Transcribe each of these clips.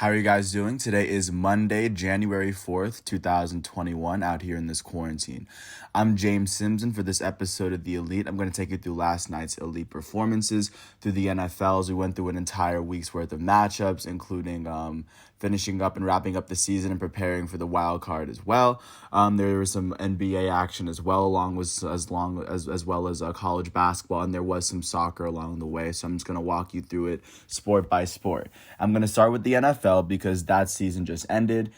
How are you guys doing? Today is Monday, January 4th, 2021, out here in this quarantine. I'm James Simpson for this episode of The Elite. I'm going to take you through last night's elite performances through the NFL as we went through an entire week's worth of matchups, including finishing up and wrapping up the season and preparing for the wild card as well. There was some NBA action as well, as well as college basketball, and there was some soccer along the way. So I'm just going to walk you through it sport by sport. I'm going to start with the NFL because that season just ended.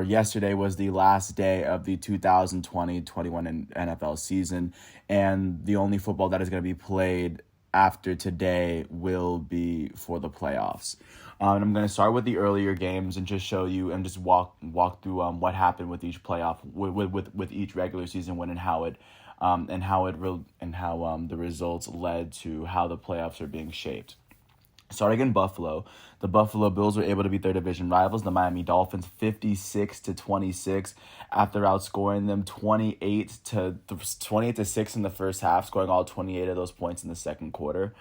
Yesterday was the last day of the 2020-21 NFL season, and the only football that is going to be played after today will be for the playoffs. And I'm going to start with the earlier games and just show you and just walk through what happened with each playoff with each regular season win and how the results led to how the playoffs are being shaped. Starting in Buffalo, the Buffalo Bills were able to beat their division rivals, the Miami Dolphins, 56-26, after outscoring them 28-6 in the first half, scoring all 28 of those points in the second quarter.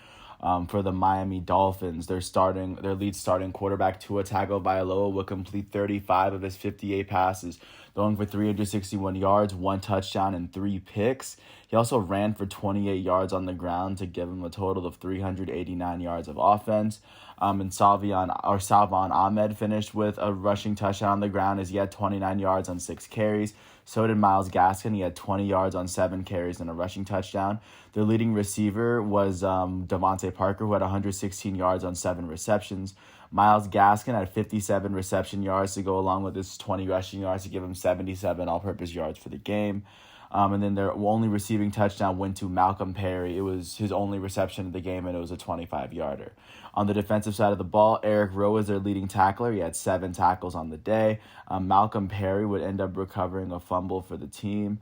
For the Miami Dolphins, their lead starting quarterback Tua Tagovailoa would complete 35 of his 58 passes, throwing for 361 yards, 1 touchdown, and 3 picks. He also ran for 28 yards on the ground to give him a total of 389 yards of offense. And Salvon Ahmed finished with a rushing touchdown on the ground as he had 29 yards on 6 carries. So did Myles Gaskin. He had 20 yards on 7 carries and a rushing touchdown. Their leading receiver was Devontae Parker, who had 116 yards on 7 receptions. Myles Gaskin had 57 reception yards to go along with his 20 rushing yards to give him 77 all-purpose yards for the game. And then their only receiving touchdown went to Malcolm Perry. It was his only reception of the game, and it was a 25-yarder. On the defensive side of the ball, Eric Rowe was their leading tackler. He had 7 tackles on the day. Malcolm Perry would end up recovering a fumble for the team.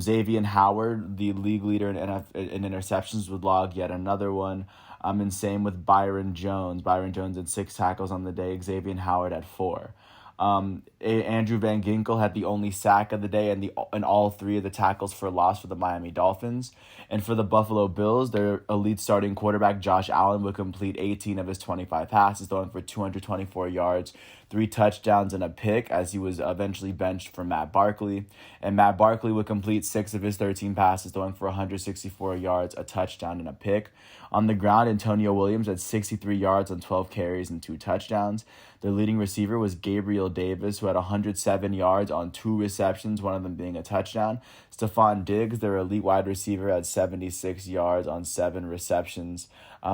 Xavier Howard, the league leader in interceptions, would log yet another one. And same with Byron Jones. Byron Jones had 6 tackles on the day. Xavier Howard had 4. Andrew Van Ginkel had the only sack of the day and all 3 of the tackles for loss for the Miami Dolphins. And for the Buffalo Bills, their elite starting quarterback Josh Allen would complete 18 of his 25 passes, throwing for 224 yards, 3 touchdowns, and a pick as he was eventually benched for Matt Barkley. And Matt Barkley would complete 6 of his 13 passes, throwing for 164 yards, a touchdown, and a pick. On the ground, Antonio Williams had 63 yards on 12 carries and 2 touchdowns. Their leading receiver was Gabriel Davis, who had 107 yards on 2 receptions, one of them being a touchdown. Stephon Diggs, their elite wide receiver, had 76 yards on 7 receptions.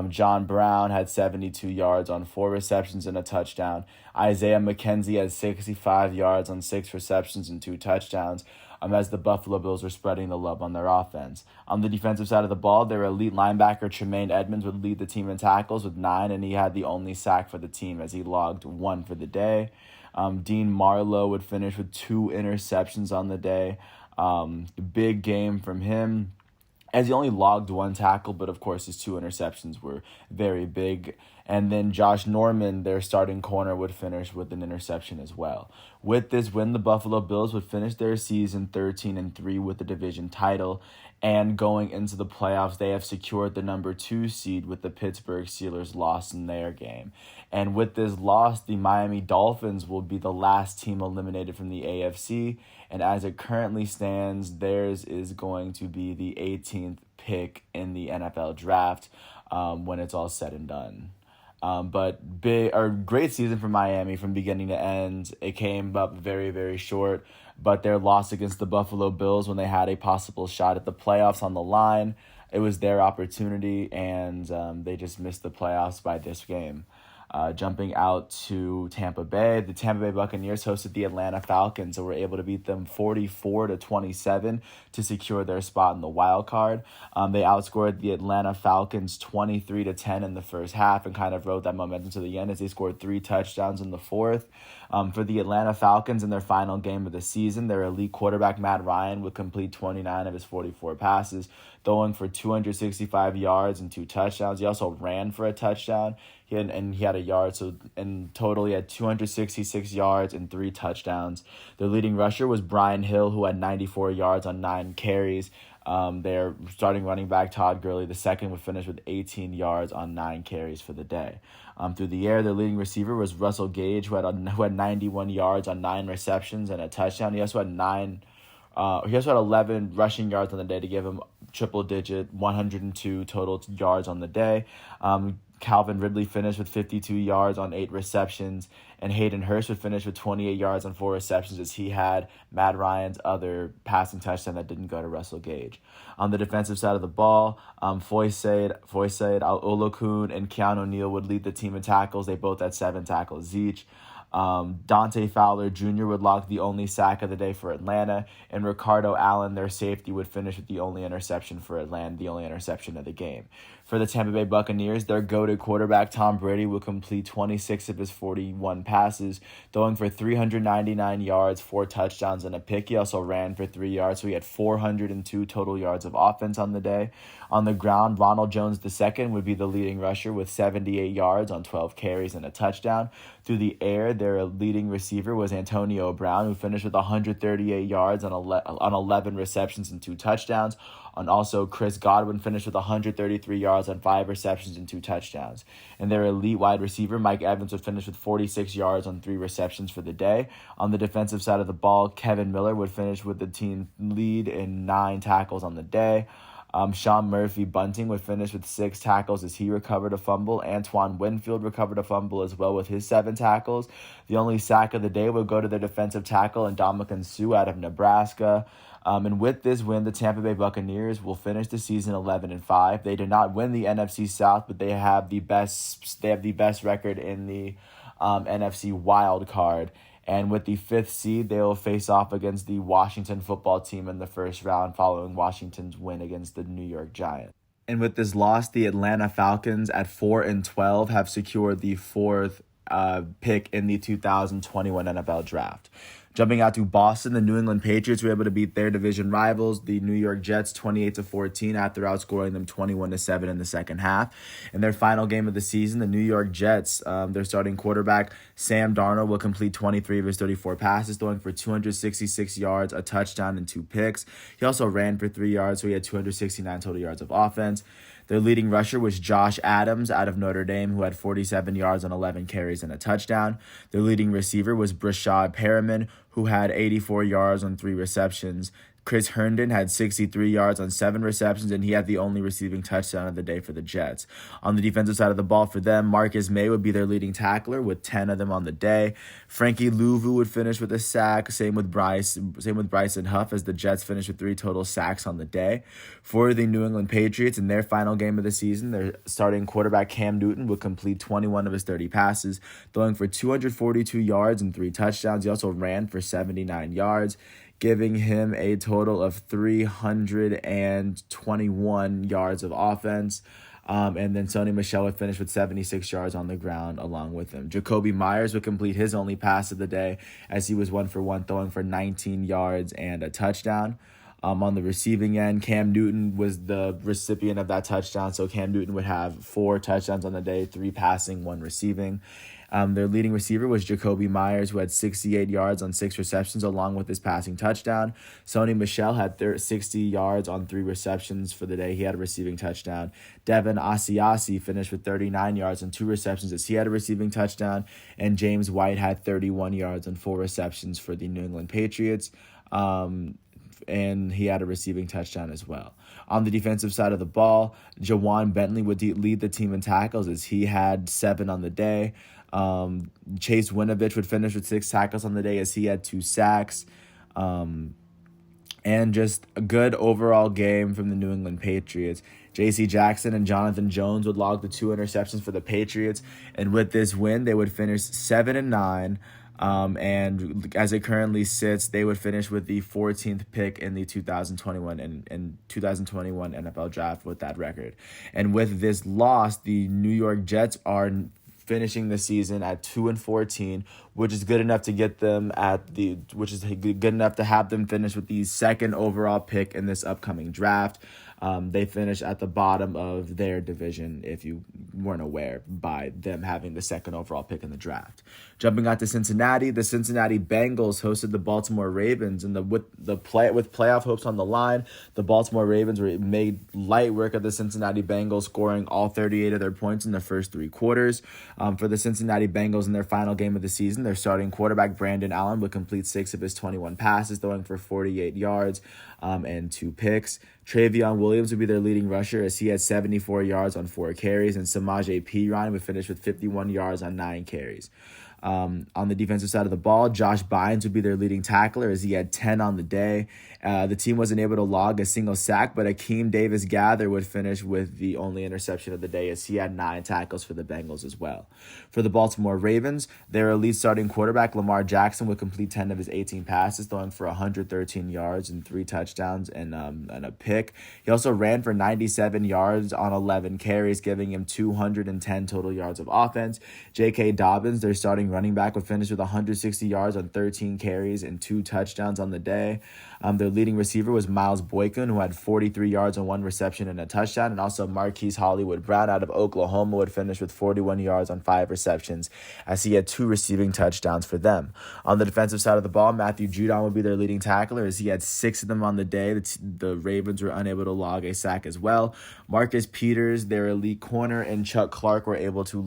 John Brown had 72 yards on 4 receptions and a touchdown. Isaiah McKenzie had 65 yards on 6 receptions and 2 touchdowns. As the Buffalo Bills were spreading the love on their offense. On the defensive side of the ball, their elite linebacker Tremaine Edmonds would lead the team in tackles with 9, and he had the only sack for the team as he logged 1 for the day. Dean Marlowe would finish with 2 interceptions on the day. Big game from him, as he only logged 1 tackle, but of course his 2 interceptions were very big. And then Josh Norman, their starting corner, would finish with an interception as well. With this win, the Buffalo Bills would finish their season 13-3 with the division title. And going into the playoffs, they have secured the number 2 seed with the Pittsburgh Steelers loss in their game. And with this loss, the Miami Dolphins will be the last team eliminated from the AFC. And as it currently stands, theirs is going to be the 18th pick in the NFL draft when it's all said and done. Great season for Miami from beginning to end. It came up very, very short, but their loss against the Buffalo Bills when they had a possible shot at the playoffs on the line, it was their opportunity, and they just missed the playoffs by this game. Jumping out to Tampa Bay, the Tampa Bay Buccaneers hosted the Atlanta Falcons and were able to beat them 44-27 to secure their spot in the wild card. They outscored the Atlanta Falcons 23-10 in the first half and kind of rode that momentum to the end as they scored 3 touchdowns in the fourth. For the Atlanta Falcons in their final game of the season, their elite quarterback Matt Ryan would complete 29 of his 44 passes, throwing for 265 yards and 2 touchdowns. He also ran for a touchdown. He had a yard, so in total he had 266 yards and 3 touchdowns. Their leading rusher was Brian Hill, who had 94 yards on 9 carries. Their starting running back, Todd Gurley, the second, would finish with 18 yards on 9 carries for the day. Through the air, their leading receiver was Russell Gage, who had 91 yards on 9 receptions and a touchdown. He also had 11 rushing yards on the day to give him triple-digit 102 total yards on the day. Calvin Ridley finished with 52 yards on 8 receptions, and Hayden Hurst would finish with 28 yards on 4 receptions, as he had Matt Ryan's other passing touchdown that didn't go to Russell Gage. On the defensive side of the ball, Foysaid, Olokun, and Keanu Neal would lead the team in tackles. They both had 7 tackles each. Dante Fowler Jr. would log the only sack of the day for Atlanta, and Ricardo Allen, their safety, would finish with the only interception for Atlanta, the only interception of the game. For the Tampa Bay Buccaneers, their go-to quarterback, Tom Brady, would complete 26 of his 41 passes, throwing for 399 yards, 4 touchdowns, and a pick. He also ran for 3 yards, so he had 402 total yards of offense on the day. On the ground, Ronald Jones II would be the leading rusher with 78 yards on 12 carries and a touchdown. Through the air, their leading receiver was Antonio Brown, who finished with 138 yards on 11 receptions and 2 touchdowns. And also, Chris Godwin finished with 133 yards on 5 receptions and 2 touchdowns. And their elite wide receiver, Mike Evans, would finish with 46 yards on 3 receptions for the day. On the defensive side of the ball, Kevin Miller would finish with the team lead in 9 tackles on the day. Sean Murphy Bunting would finish with 6 tackles as he recovered a fumble. Antoine Winfield recovered a fumble as well with his 7 tackles. The only sack of the day would go to their defensive tackle, Ndamukong Suh out of Nebraska. And with this win, the Tampa Bay Buccaneers will finish the season 11-5. They did not win the NFC South, but they have the best record in the NFC wild card. And with the 5th seed, they will face off against the Washington football team in the first round following Washington's win against the New York Giants. And with this loss, the Atlanta Falcons at 4-12 have secured the 4th pick in the 2021 NFL Draft. Jumping out to Boston, the New England Patriots were able to beat their division rivals, the New York Jets, 28-14 after outscoring them 21-7 in the second half. In their final game of the season, the New York Jets, their starting quarterback, Sam Darnold, will complete 23 of his 34 passes, throwing for 266 yards, a touchdown, and 2 picks. He also ran for 3 yards, so he had 269 total yards of offense. Their leading rusher was Josh Adams out of Notre Dame, who had 47 yards on 11 carries and a touchdown. Their leading receiver was Brashad Perriman, who had 84 yards on 3 receptions. Chris Herndon had 63 yards on 7 receptions, and he had the only receiving touchdown of the day for the Jets. On the defensive side of the ball for them, Marcus May would be their leading tackler with 10 of them on the day. Frankie Louvu would finish with a sack, same with Bryson Huff, as the Jets finished with 3 total sacks on the day. For the New England Patriots, in their final game of the season, their starting quarterback Cam Newton would complete 21 of his 30 passes, throwing for 242 yards and 3 touchdowns. He also ran for 79 yards, giving him a total of 321 yards of offense. And then Sony Michel would finish with 76 yards on the ground along with him. Jacoby Myers would complete his only pass of the day, as he was 1 for 1, throwing for 19 yards and a touchdown. On the receiving end, Cam Newton was the recipient of that touchdown, so Cam Newton would have 4 touchdowns on the day, 3 passing, 1 receiving. Their leading receiver was Jacoby Myers, who had 68 yards on 6 receptions, along with his passing touchdown. Sony Michel had 60 yards on 3 receptions for the day. He had a receiving touchdown. Devin Asiasi finished with 39 yards on 2 receptions, as he had a receiving touchdown. And James White had 31 yards on 4 receptions for the New England Patriots. And he had a receiving touchdown as well. On the defensive side of the ball, Jawan Bentley would lead the team in tackles, as he had 7 on the day. Chase Winovich would finish with 6 tackles on the day, as he had 2 sacks. And just a good overall game from the New England Patriots. J.C. Jackson and Jonathan Jones would log the 2 interceptions for the Patriots. And with this win, they would finish 7-9. And as it currently sits, they would finish with the 14th pick in the 2021 and 2021 NFL Draft with that record. And with this loss, the New York Jets are finishing the season at 2-14, which is good enough to get them good enough to have them finish with the 2nd overall pick in this upcoming draft. They finished at the bottom of their division, if you weren't aware, by them having the second overall pick in the draft. Jumping out to Cincinnati, the Cincinnati Bengals hosted the Baltimore Ravens, and with playoff hopes on the line, the Baltimore Ravens made light work of the Cincinnati Bengals, scoring all 38 of their points in the first three quarters. For the Cincinnati Bengals in their final game of the season, their starting quarterback Brandon Allen would complete 6 of his 21 passes, throwing for 48 yards and 2 picks. Travion Williams would be their leading rusher as he had 74 yards on 4 carries, and Samaje Perine would finish with 51 yards on 9 carries. On the defensive side of the ball, Josh Bynes would be their leading tackler as he had 10 on the day. The team wasn't able to log a single sack, but Akeem Davis-Gaither would finish with the only interception of the day as he had 9 tackles for the Bengals as well. For the Baltimore Ravens, their elite starting quarterback Lamar Jackson would complete 10 of his 18 passes, throwing for 113 yards and 3 touchdowns and a pick. He also ran for 97 yards on 11 carries, giving him 210 total yards of offense. J.K. Dobbins, their starting running back, would finish with 160 yards on 13 carries and 2 touchdowns on the day. Their leading receiver was Miles Boykin, who had 43 yards on 1 reception and a touchdown, and also Marquise Hollywood Brown out of Oklahoma would finish with 41 yards on 5 receptions as he had 2 receiving touchdowns for them. On the defensive side of the ball, Matthew Judon would be their leading tackler as he had 6 of them on the day. The Ravens were unable to log a sack as well. Marcus Peters, their elite corner, and Chuck Clark were able to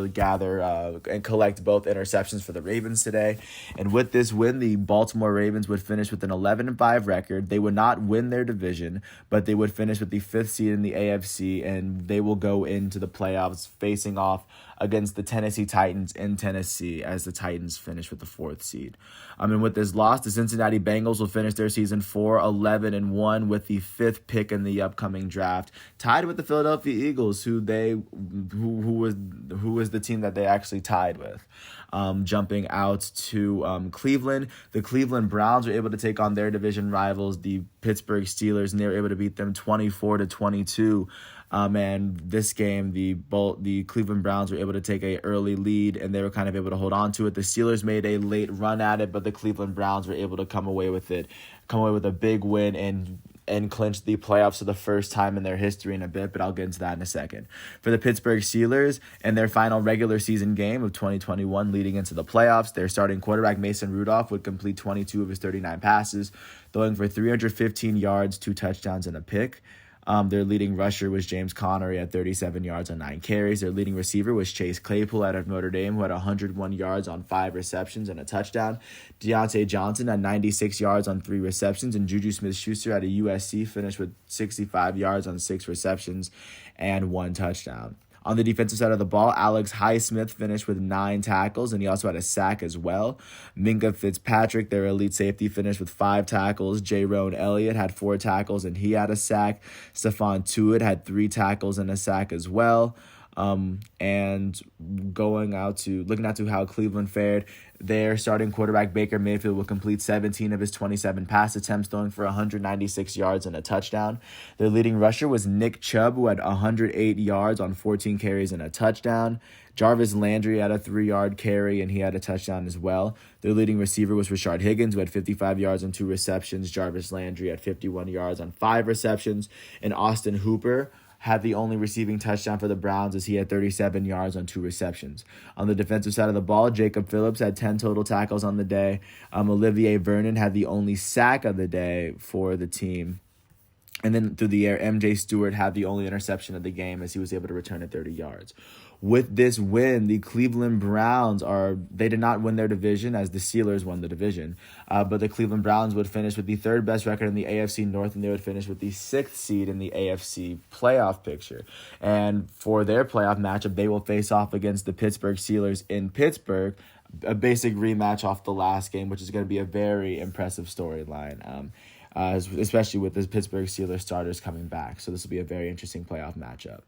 gather and collect both interceptions for the Ravens today. And with this win, the Baltimore Ravens would finish with an 11-5 record. They would not win their division, but they would finish with the 5th seed in the AFC, and they will go into the playoffs facing off against the Tennessee Titans in Tennessee as the Titans finish with the 4th seed. And with this loss, the Cincinnati Bengals will finish their season 4-11-1 with the 5th pick in the upcoming draft, tied with the Philadelphia Eagles, who was the team that they actually tied with. Jumping out to Cleveland, the Cleveland Browns were able to take on their division rivals, the Pittsburgh Steelers, and they were able to beat them 24-22. And this game, the Cleveland Browns were able to take an early lead, and they were kind of able to hold on to it. The Steelers made a late run at it, but the Cleveland Browns were able to come away with a big win and clinch the playoffs for the first time in their history in a bit, but I'll get into that in a second. For the Pittsburgh Steelers, in their final regular season game of 2021 leading into the playoffs, their starting quarterback Mason Rudolph would complete 22 of his 39 passes, throwing for 315 yards, 2 touchdowns, and a pick. Their leading rusher was James Connery at 37 yards on 9 carries. Their leading receiver was Chase Claypool out of Notre Dame, who had 101 yards on 5 receptions and a touchdown. Deontay Johnson had 96 yards on 3 receptions, and Juju Smith-Schuster out of USC finished with 65 yards on 6 receptions and 1 touchdown. On the defensive side of the ball, Alex Highsmith finished with 9 tackles, and he also had a sack as well. Minka Fitzpatrick, their elite safety, finished with 5 tackles. Jaron Elliott had 4 tackles, and he had a sack. Stephon Tuitt had 3 tackles and a sack as well. And looking out to how Cleveland fared, their starting quarterback Baker Mayfield will complete 17 of his 27 pass attempts, throwing for 196 yards and a touchdown. Their leading rusher was Nick Chubb, who had 108 yards on 14 carries and a touchdown. Jarvis Landry had a 3-yard carry, and he had a touchdown as well. Their leading receiver was Rashard Higgins, who had 55 yards on 2 receptions. Jarvis Landry had 51 yards on 5 receptions. And Austin Hooper had the only receiving touchdown for the Browns as he had 37 yards on 2 receptions. On the defensive side of the ball, Jacob Phillips had 10 total tackles on the day. Olivier Vernon had the only sack of the day for the team. And then through the air, MJ Stewart had the only interception of the game as he was able to return at 30 yards. With this win, the Cleveland Browns they did not win their division as the Steelers won the division. But the Cleveland Browns would finish with the 3rd best record in the AFC North, and they would finish with the 6th seed in the AFC playoff picture. And for their playoff matchup, they will face off against the Pittsburgh Steelers in Pittsburgh, a basic rematch off the last game, which is going to be a very impressive storyline. Especially with the Pittsburgh Steelers starters coming back. So this will be a very interesting playoff matchup.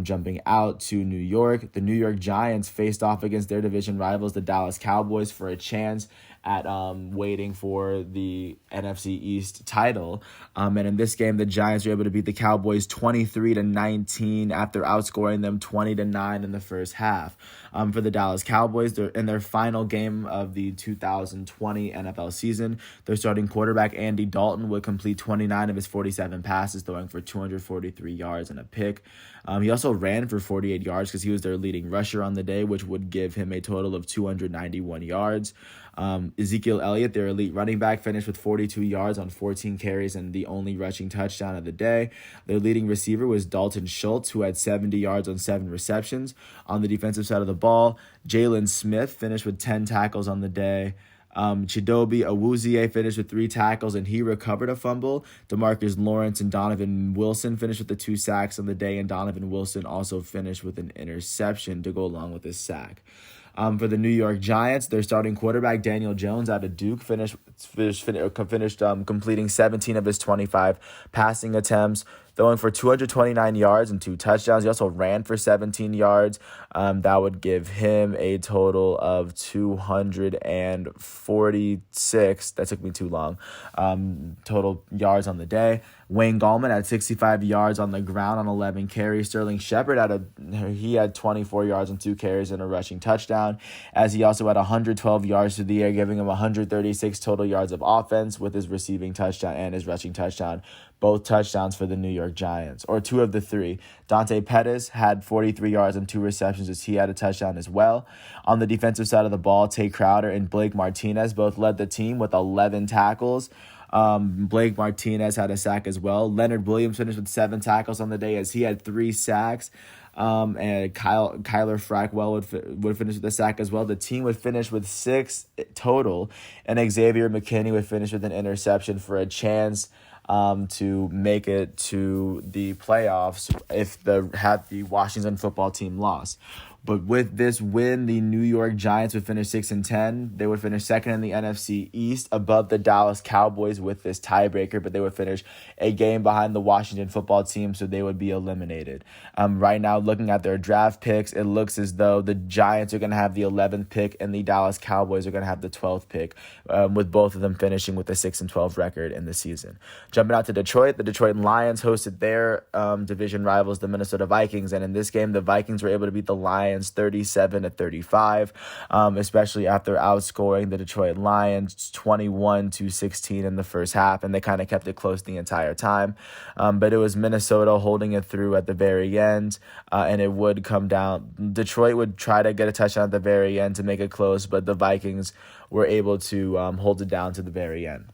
Jumping out to New York, the New York Giants faced off against their division rivals, the Dallas Cowboys, for a chance at waiting for the NFC East title. And in this game, the Giants were able to beat the Cowboys 23-19 after outscoring them 20-9 in the first half. For the Dallas Cowboys, they're in their final game of the 2020 NFL season. Their starting quarterback, Andy Dalton, would complete 29 of his 47 passes, throwing for 243 yards and a pick. He also ran for 48 yards because he was their leading rusher on the day, which would give him a total of 291 yards. Ezekiel Elliott, their elite running back, finished with 42 yards on 14 carries and the only rushing touchdown of the day. Their leading receiver was Dalton Schultz, who had 70 yards on 7 receptions. On the defensive side of the ball, Jalen Smith finished with 10 tackles on the day. Chidobe Awuzie finished with 3 tackles and he recovered a fumble. DeMarcus Lawrence and Donovan Wilson finished with the 2 sacks on the day, and Donovan Wilson also finished with an interception to go along with his sack. For the New York Giants, their starting quarterback, Daniel Jones, out of Duke, finished completing 17 of his 25 passing attempts, throwing for 229 yards and 2 touchdowns. He also ran for 17 yards. That would give him a total of 246. That took me too long. Total yards on the day. Wayne Gallman had 65 yards on the ground on 11 carries. Sterling Shepard had 24 yards on 2 carries and a rushing touchdown, as he also had 112 yards through the air, giving him 136 total yards of offense with his receiving touchdown and his rushing touchdown. Both touchdowns for the New York Giants, or 2 of the 3. Dante Pettis had 43 yards and 2 receptions as he had a touchdown as well. On the defensive side of the ball, Tay Crowder and Blake Martinez both led the team with 11 tackles. Blake Martinez had a sack as well. Leonard Williams finished with 7 tackles on the day as he had 3 sacks. And Kyler Frackwell would finish with a sack as well. The team would finish with 6 total, and Xavier McKinney would finish with an interception for a chance to make it to the playoffs if the Washington football team lost. But with this win, the New York Giants would finish 6-10. They would finish second in the NFC East above the Dallas Cowboys with this tiebreaker, but they would finish a game behind the Washington football team, so they would be eliminated. Right now, looking at their draft picks, it looks as though the Giants are going to have the 11th pick and the Dallas Cowboys are going to have the 12th pick, with both of them finishing with a 6-12 record in the season. Jumping out to Detroit, the Detroit Lions hosted their division rivals, the Minnesota Vikings, and in this game, the Vikings were able to beat the Lions 37-35, especially after outscoring the Detroit Lions 21-16 in the first half, and they kind of kept it close the entire time. But it was Minnesota holding it through at the very end, and it would come down. Detroit would try to get a touchdown at the very end to make it close, but the Vikings were able to hold it down to the very end.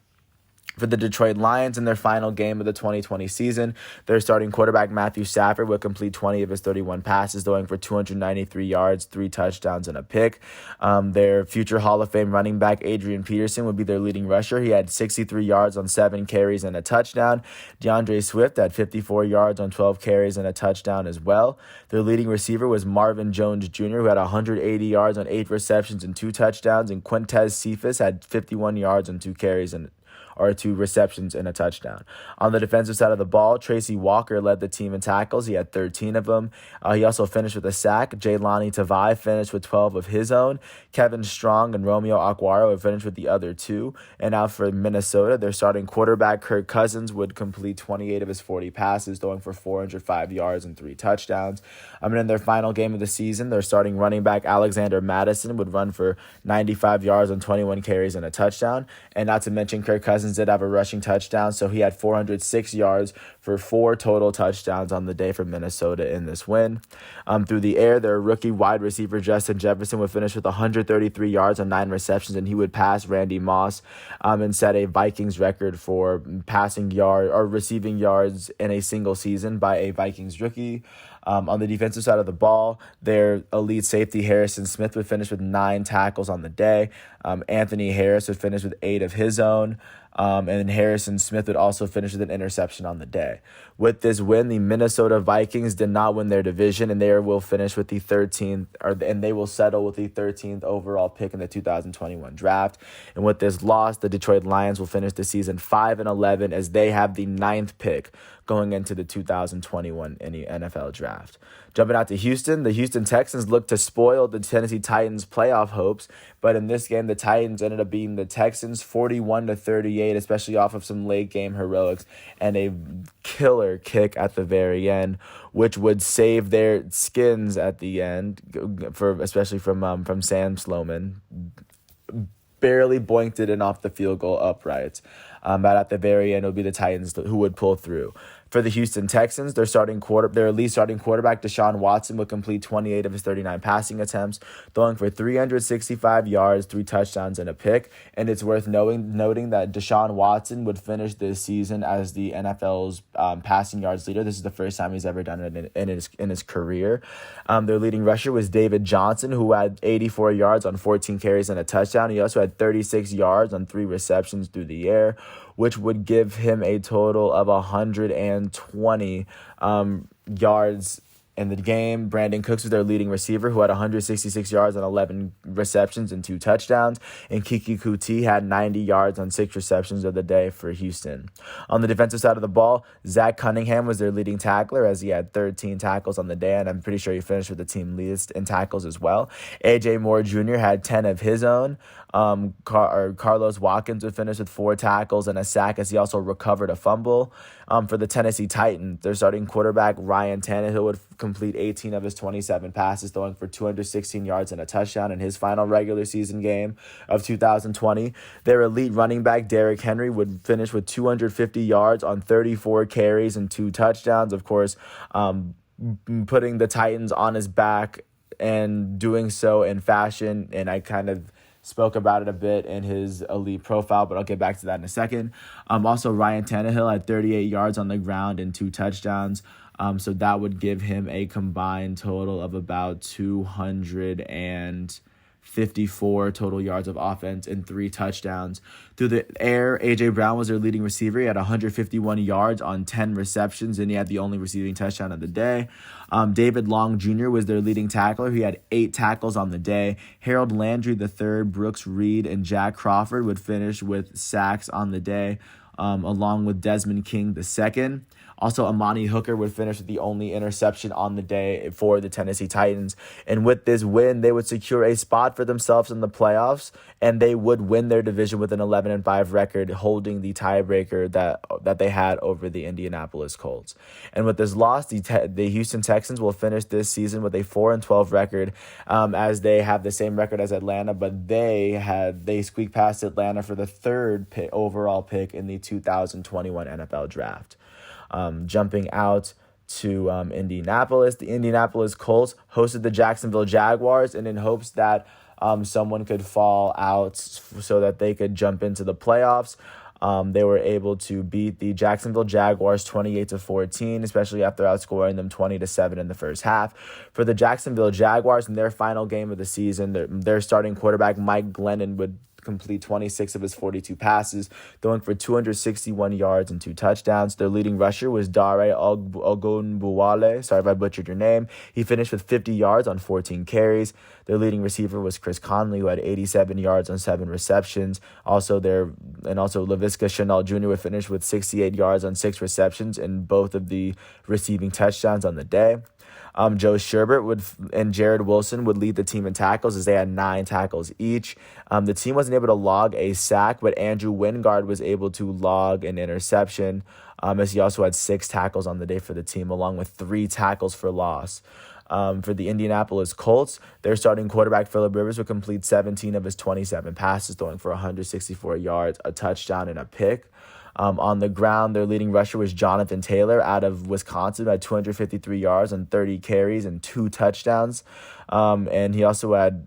For the Detroit Lions in their final game of the 2020 season, their starting quarterback Matthew Stafford would complete 20 of his 31 passes, throwing for 293 yards, 3 touchdowns, and a pick. Their future Hall of Fame running back Adrian Peterson would be their leading rusher. He had 63 yards on 7 carries and a touchdown. DeAndre Swift had 54 yards on 12 carries and a touchdown as well. Their leading receiver was Marvin Jones Jr., who had 180 yards on 8 receptions and 2 touchdowns, and Quintez Cephas had 51 yards on 2 carries and 2 receptions and a touchdown. On the defensive side of the ball, Tracy Walker led the team in tackles. He had 13 of them. He also finished with a sack. Jaylani Tavai finished with 12 of his own. Kevin Strong and Romeo Okwara would finish with the other 2. And now for Minnesota, their starting quarterback, Kirk Cousins, would complete 28 of his 40 passes, throwing for 405 yards and 3 touchdowns. And in their final game of the season, their starting running back, Alexander Madison, would run for 95 yards on 21 carries and a touchdown. And not to mention, Kirk Cousins did have a rushing touchdown, so he had 406 yards for 4 total touchdowns on the day for Minnesota in this win. Through the air, their rookie wide receiver Justin Jefferson would finish with 133 yards on 9 receptions, and he would pass Randy Moss and set a Vikings record for passing yard or receiving yards in a single season by a Vikings rookie. On the defensive side of the ball, their elite safety Harrison Smith would finish with 9 tackles on the day. Anthony Harris would finish with 8 of his own. and Harrison Smith would also finish with an interception on the day. With this win, the Minnesota Vikings did not win their division, and they will finish with the 13th, and they will settle with the 13th overall pick in the 2021 draft. And with this loss, the Detroit Lions will finish the season 5-11 as they have the 9th pick going into the 2021 NFL draft. Jumping out to Houston, the Houston Texans looked to spoil the Tennessee Titans' playoff hopes, but in this game, the Titans ended up beating the Texans 41-38, especially off of some late game heroics and a killer kick at the very end, which would save their skins at the end, especially from Sam Sloman. Barely boinked it in off the field goal upright. But at the very end, it would be the Titans who would pull through. For the Houston Texans, their elite starting quarterback, Deshaun Watson, would complete 28 of his 39 passing attempts, throwing for 365 yards, 3 touchdowns, and a pick. And it's worth noting that Deshaun Watson would finish this season as the NFL's passing yards leader. This is the first time he's ever done it in his career. Their leading rusher was David Johnson, who had 84 yards on 14 carries and a touchdown. He also had 36 yards on 3 receptions through the air, which would give him a total of 120 yards in the game. Brandon Cooks was their leading receiver, who had 166 yards on 11 receptions and 2 touchdowns. And Kiki Kuti had 90 yards on 6 receptions of the day for Houston. On the defensive side of the ball, Zach Cunningham was their leading tackler as he had 13 tackles on the day, and I'm pretty sure he finished with the team leaders in tackles as well. A.J. Moore Jr. had 10 of his own. Carlos Watkins would finish with 4 tackles and a sack as he also recovered a fumble. For the Tennessee Titans, their starting quarterback, Ryan Tannehill, would complete 18 of his 27 passes, throwing for 216 yards and a touchdown in his final regular season game of 2020. Their elite running back, Derrick Henry, would finish with 250 yards on 34 carries and 2 touchdowns. Of course, putting the Titans on his back and doing so in fashion, and I kind of spoke about it a bit in his elite profile, but I'll get back to that in a second. Also, Ryan Tannehill had 38 yards on the ground and 2 touchdowns. So that would give him a combined total of about 254 total yards of offense and 3 touchdowns. Through the air, A.J. Brown was their leading receiver. He had 151 yards on 10 receptions, and he had the only receiving touchdown of the day. David Long Jr. was their leading tackler. He had 8 tackles on the day. Harold Landry III, Brooks Reed, and Jack Crawford would finish with sacks on the day, along with Desmond King II. Also, Amani Hooker would finish with the only interception on the day for the Tennessee Titans. And with this win, they would secure a spot for themselves in the playoffs, and they would win their division with an 11-5 record, holding the tiebreaker that they had over the Indianapolis Colts. And with this loss, the Houston Texans will finish this season with a 4-12 record, as they have the same record as Atlanta, but they squeaked past Atlanta for the 3rd overall pick in the 2021 NFL Draft. Jumping out to Indianapolis, the Indianapolis Colts hosted the Jacksonville Jaguars, and in hopes that someone could fall out so that they could jump into the playoffs, they were able to beat the Jacksonville Jaguars 28-14, especially after outscoring them 20-7 in the first half. For the Jacksonville Jaguars, in their final game of the season, their starting quarterback, Mike Glennon, would complete 26 of his 42 passes, throwing for 261 yards and 2 touchdowns. Their leading rusher was Dare Ogunbowale. Sorry if I butchered your name. He finished with 50 yards on 14 carries. Their leading receiver was Chris Conley, who had 87 yards on 7 receptions. Also Laviska Shenault Jr. would finish with 68 yards on 6 receptions and both of the receiving touchdowns on the day. Joe Sherbert and Jared Wilson would lead the team in tackles as they had 9 tackles each. The team wasn't able to log a sack, but Andrew Wingard was able to log an interception, as he also had 6 tackles on the day for the team, along with 3 tackles for loss. For the Indianapolis Colts, their starting quarterback, Phillip Rivers, would complete 17 of his 27 passes, throwing for 164 yards, a touchdown, and a pick. On the ground, their leading rusher was Jonathan Taylor out of Wisconsin, who had 253 yards on 30 carries and 2 touchdowns. And he also had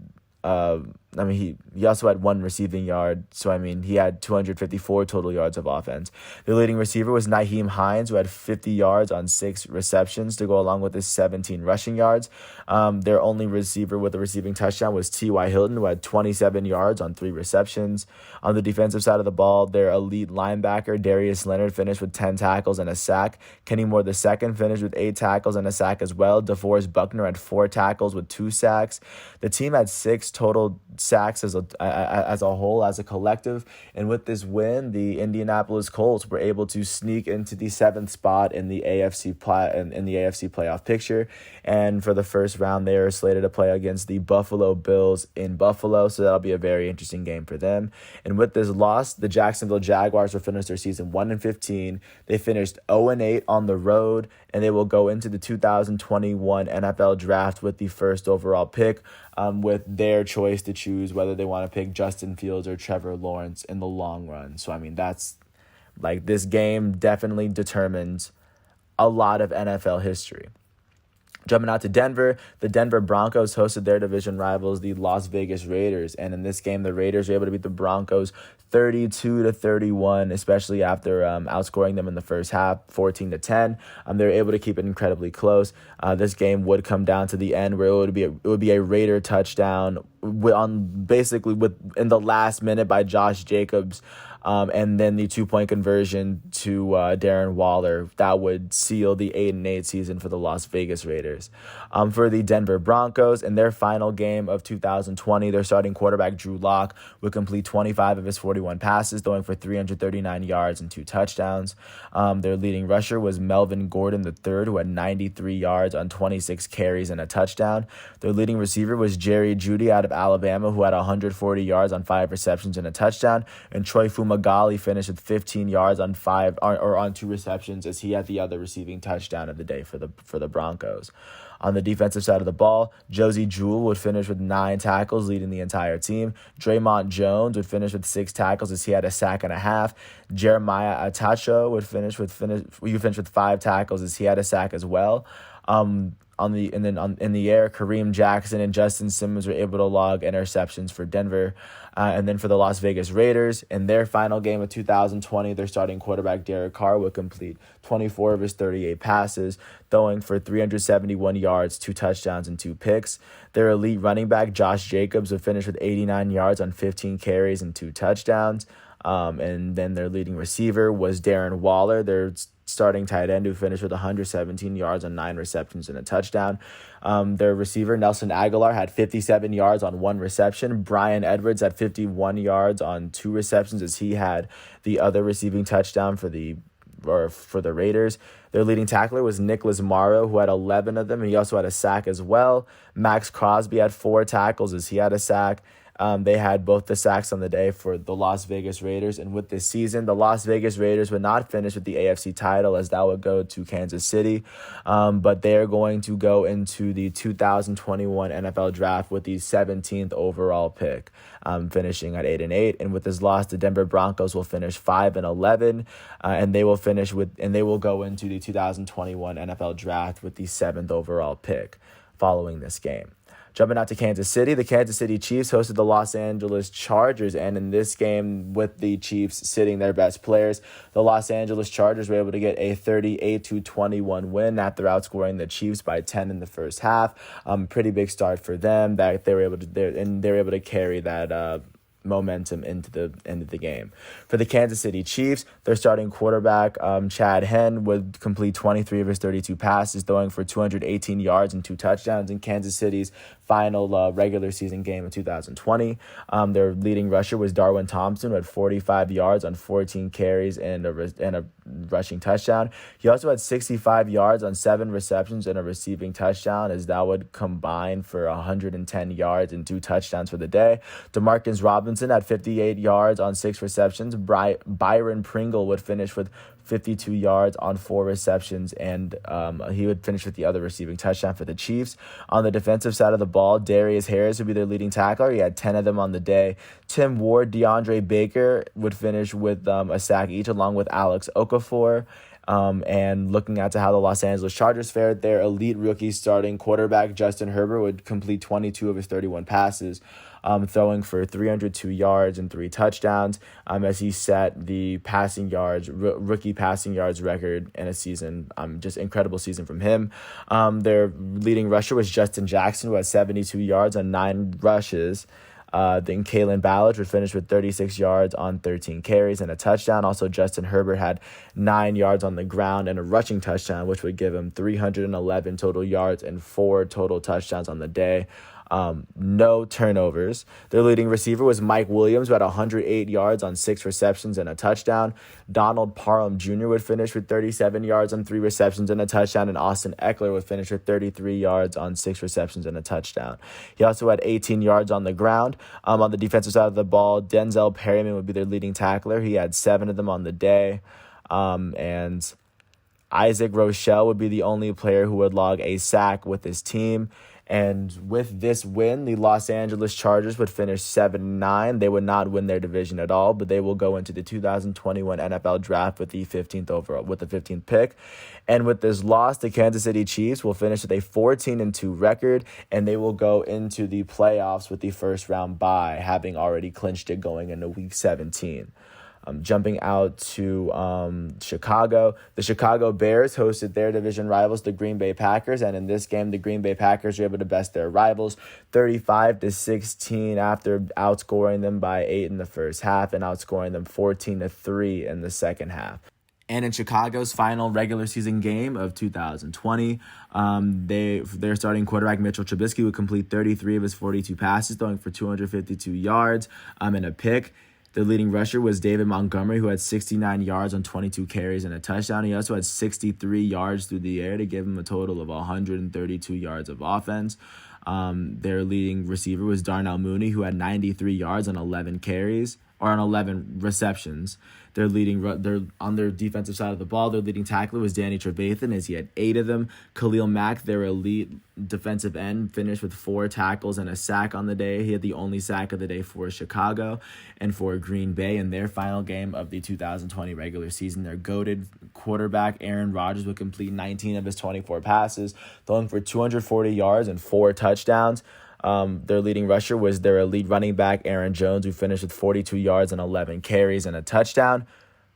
he also had 1 receiving yard. So, he had 254 total yards of offense. The leading receiver was Nyheim Hines, who had 50 yards on 6 receptions to go along with his 17 rushing yards. Their only receiver with a receiving touchdown was T.Y. Hilton, who had 27 yards on 3 receptions. On the defensive side of the ball, their elite linebacker, Darius Leonard, finished with 10 tackles and a sack. Kenny Moore II finished with 8 tackles and a sack as well. DeForest Buckner had 4 tackles with 2 sacks. The team had 6 total sacks as a whole, as a collective. And with this win, the Indianapolis Colts were able to sneak into the 7th spot in the AFC playoff picture. And for the first round, they are slated to play against the Buffalo Bills in Buffalo. So that'll be a very interesting game for them. And with this loss, the Jacksonville Jaguars will finish their season 1-15. They finished 0-8 on the road, and they will go into the 2021 NFL Draft with the first overall pick, with their choice to choose whether they want to pick Justin Fields or Trevor Lawrence in the long run. So, that's this game definitely determines a lot of NFL history. Jumping out to Denver, the Denver Broncos hosted their division rivals, the Las Vegas Raiders. And in this game, the Raiders were able to beat the Broncos 32-31, especially after outscoring them in the first half, 14-10. They were able to keep it incredibly close. This game would come down to the end where it would be a Raider touchdown in the last minute by Josh Jacobs. And then the 2-point conversion to Darren Waller that would seal the 8-8 season for the Las Vegas Raiders. For the Denver Broncos, in their final game of 2020, their starting quarterback Drew Lock would complete 25 of his 41 passes, throwing for 339 yards and 2 touchdowns. Their leading rusher was Melvin Gordon III, who had 93 yards on 26 carries and a touchdown. Their leading receiver was Jerry Jeudy out of Alabama, who had 140 yards on 5 receptions and a touchdown. And Troy Fumagalli finished with 15 yards on 2 receptions, as he had the other receiving touchdown of the day for the Broncos. On the defensive side of the ball, Josie Jewell would finish with 9 tackles, leading the entire team. Draymond Jones would finish with 6 tackles, as he had a sack and a half. Jeremiah Atacho would finish with 5 tackles, as he had a sack as well. In the air, Kareem Jackson and Justin Simmons were able to log interceptions for Denver. And then for the Las Vegas Raiders, in their final game of 2020, their starting quarterback Derek Carr would complete 24 of his 38 passes, throwing for 371 yards, 2 touchdowns, and 2 picks. Their elite running back Josh Jacobs would finish with 89 yards on 15 carries and 2 touchdowns. And then their leading receiver was Darren Waller, their starting tight end, who finished with 117 yards on 9 receptions and a touchdown. Their receiver, Nelson Aguilar, had 57 yards on 1 reception. Brian Edwards had 51 yards on 2 receptions, as he had the other receiving touchdown for the Raiders. Their leading tackler was Nicholas Morrow, who had 11 of them, and he also had a sack as well. Max Crosby had 4 tackles, as he had a sack. They had both the sacks on the day for the Las Vegas Raiders. And with this season, the Las Vegas Raiders would not finish with the AFC title, as that would go to Kansas City. But they are going to go into the 2021 NFL Draft with the 17th overall pick, finishing at 8-8. And with this loss, the Denver Broncos will finish 5-11, and they will go into the 2021 NFL Draft with the 7th overall pick following this game. Jumping out to Kansas City, the Kansas City Chiefs hosted the Los Angeles Chargers, and in this game, with the Chiefs sitting their best players, the Los Angeles Chargers were able to get a 38-21 win after outscoring the Chiefs by 10 in the first half. Pretty big start for them that they were able to carry that momentum into the end of the game. For the Kansas City Chiefs, their starting quarterback, Chad Henne, would complete 23 of his 32 passes, throwing for 218 yards and 2 touchdowns in Kansas City's final regular season game of 2020. Their leading rusher was Darwin Thompson, who had 45 yards on 14 carries and a rushing touchdown. He also had 65 yards on 7 receptions and a receiving touchdown, as that would combine for 110 yards and 2 touchdowns for the day. DeMarcus Robinson had 58 yards on 6 receptions. Byron Pringle would finish with 52 yards on 4 receptions, and he would finish with the other receiving touchdown for the Chiefs. On the defensive side of the ball, Darius Harris would be their leading tackler. He had 10 of them on the day. Tim Ward, DeAndre Baker would finish with a sack each, along with Alex Okafor. And looking at how the Los Angeles Chargers fared, their elite rookie starting quarterback Justin Herbert would complete 22 of his 31 passes, throwing for 302 yards and 3 touchdowns, as he set the rookie passing yards record in a season. Just incredible season from him. Their leading rusher was Justin Jackson, who had 72 yards on 9 rushes. Then Kalen Ballage would finish with 36 yards on 13 carries and a touchdown. Also, Justin Herbert had 9 yards on the ground and a rushing touchdown, which would give him 311 total yards and 4 total touchdowns on the day. No turnovers. Their leading receiver was Mike Williams, who had 108 yards on 6 receptions and a touchdown. Donald Parham Jr. would finish with 37 yards on 3 receptions and a touchdown, and Austin Eckler would finish with 33 yards on 6 receptions and a touchdown. He also had 18 yards on the ground. On the defensive side of the ball, Denzel Perryman would be their leading tackler. He had 7 of them on the day. And Isaac Rochelle would be the only player who would log a sack with his team. And with this win, the Los Angeles Chargers would finish 7-9. They would not win their division at all, but they will go into the 2021 NFL Draft with the 15th pick. And with this loss, the Kansas City Chiefs will finish with a 14-2 record, and they will go into the playoffs with the first round bye, having already clinched it going into Week 17. Jumping out to Chicago, the Chicago Bears hosted their division rivals, the Green Bay Packers, and in this game, the Green Bay Packers were able to best their rivals 35-16 after outscoring them by 8 in the first half and outscoring them 14-3 in the second half. And in Chicago's final regular season game of 2020, their starting quarterback Mitchell Trubisky would complete 33 of his 42 passes, throwing for 252 yards and a pick. The leading rusher was David Montgomery, who had 69 yards on 22 carries and a touchdown. He also had 63 yards through the air to give him a total of 132 yards of offense. Their leading receiver was Darnell Mooney, who had 93 yards on 11 receptions. On their defensive side of the ball, their leading tackler was Danny Trevathan, as he had 8 of them. Khalil Mack, their elite defensive end, finished with 4 tackles and a sack on the day. He had the only sack of the day for Chicago. And for Green Bay, in their final game of the 2020 regular season, their goated quarterback Aaron Rodgers would complete 19 of his 24 passes, throwing for 240 yards and 4 touchdowns. Their leading rusher was their elite running back, Aaron Jones, who finished with 42 yards and 11 carries and a touchdown.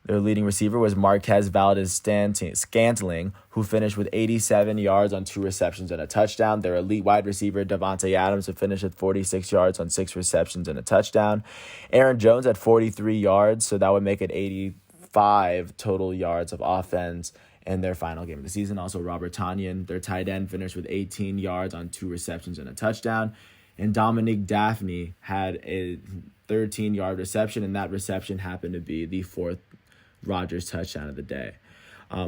Their leading receiver was Marquez Valdes-Scantling, who finished with 87 yards on 2 receptions and a touchdown. Their elite wide receiver, Davante Adams, who finished with 46 yards on 6 receptions and a touchdown. Aaron Jones had 43 yards, so that would make it 85 total yards of offense in their final game of the season. Also, Robert Tonyan, their tight end, finished with 18 yards on 2 receptions and a touchdown. And Dominique Daphne had a 13-yard reception, and that reception happened to be the 4th Rodgers touchdown of the day.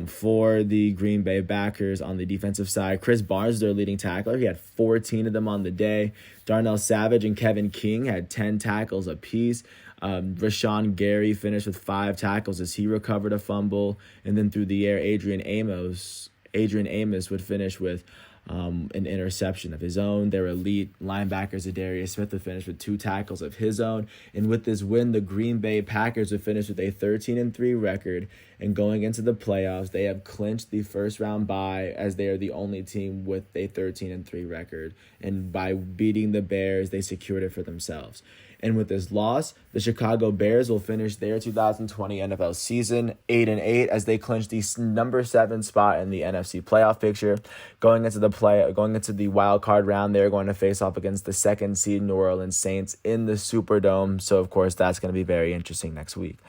For the Green Bay Packers on the defensive side, Chris Barnes, their leading tackler, he had 14 of them on the day. Darnell Savage and Kevin King had 10 tackles apiece. Rashawn Gary finished with 5 tackles as he recovered a fumble. And then through the air, Adrian Amos would finish with an interception of his own. Their elite linebacker, Zadarius Smith, would finish with 2 tackles of his own. And with this win, the Green Bay Packers would finish with a 13-3 record. And going into the playoffs, they have clinched the first round bye, as they are the only team with a 13-3 record. And by beating the Bears, they secured it for themselves. And with this loss, the Chicago Bears will finish their 2020 NFL season 8-8 as they clinch the number 7 spot in the NFC playoff picture. Going into the wild card round, they're going to face off against the 2nd seed New Orleans Saints in the Superdome. So of course, that's going to be very interesting next week.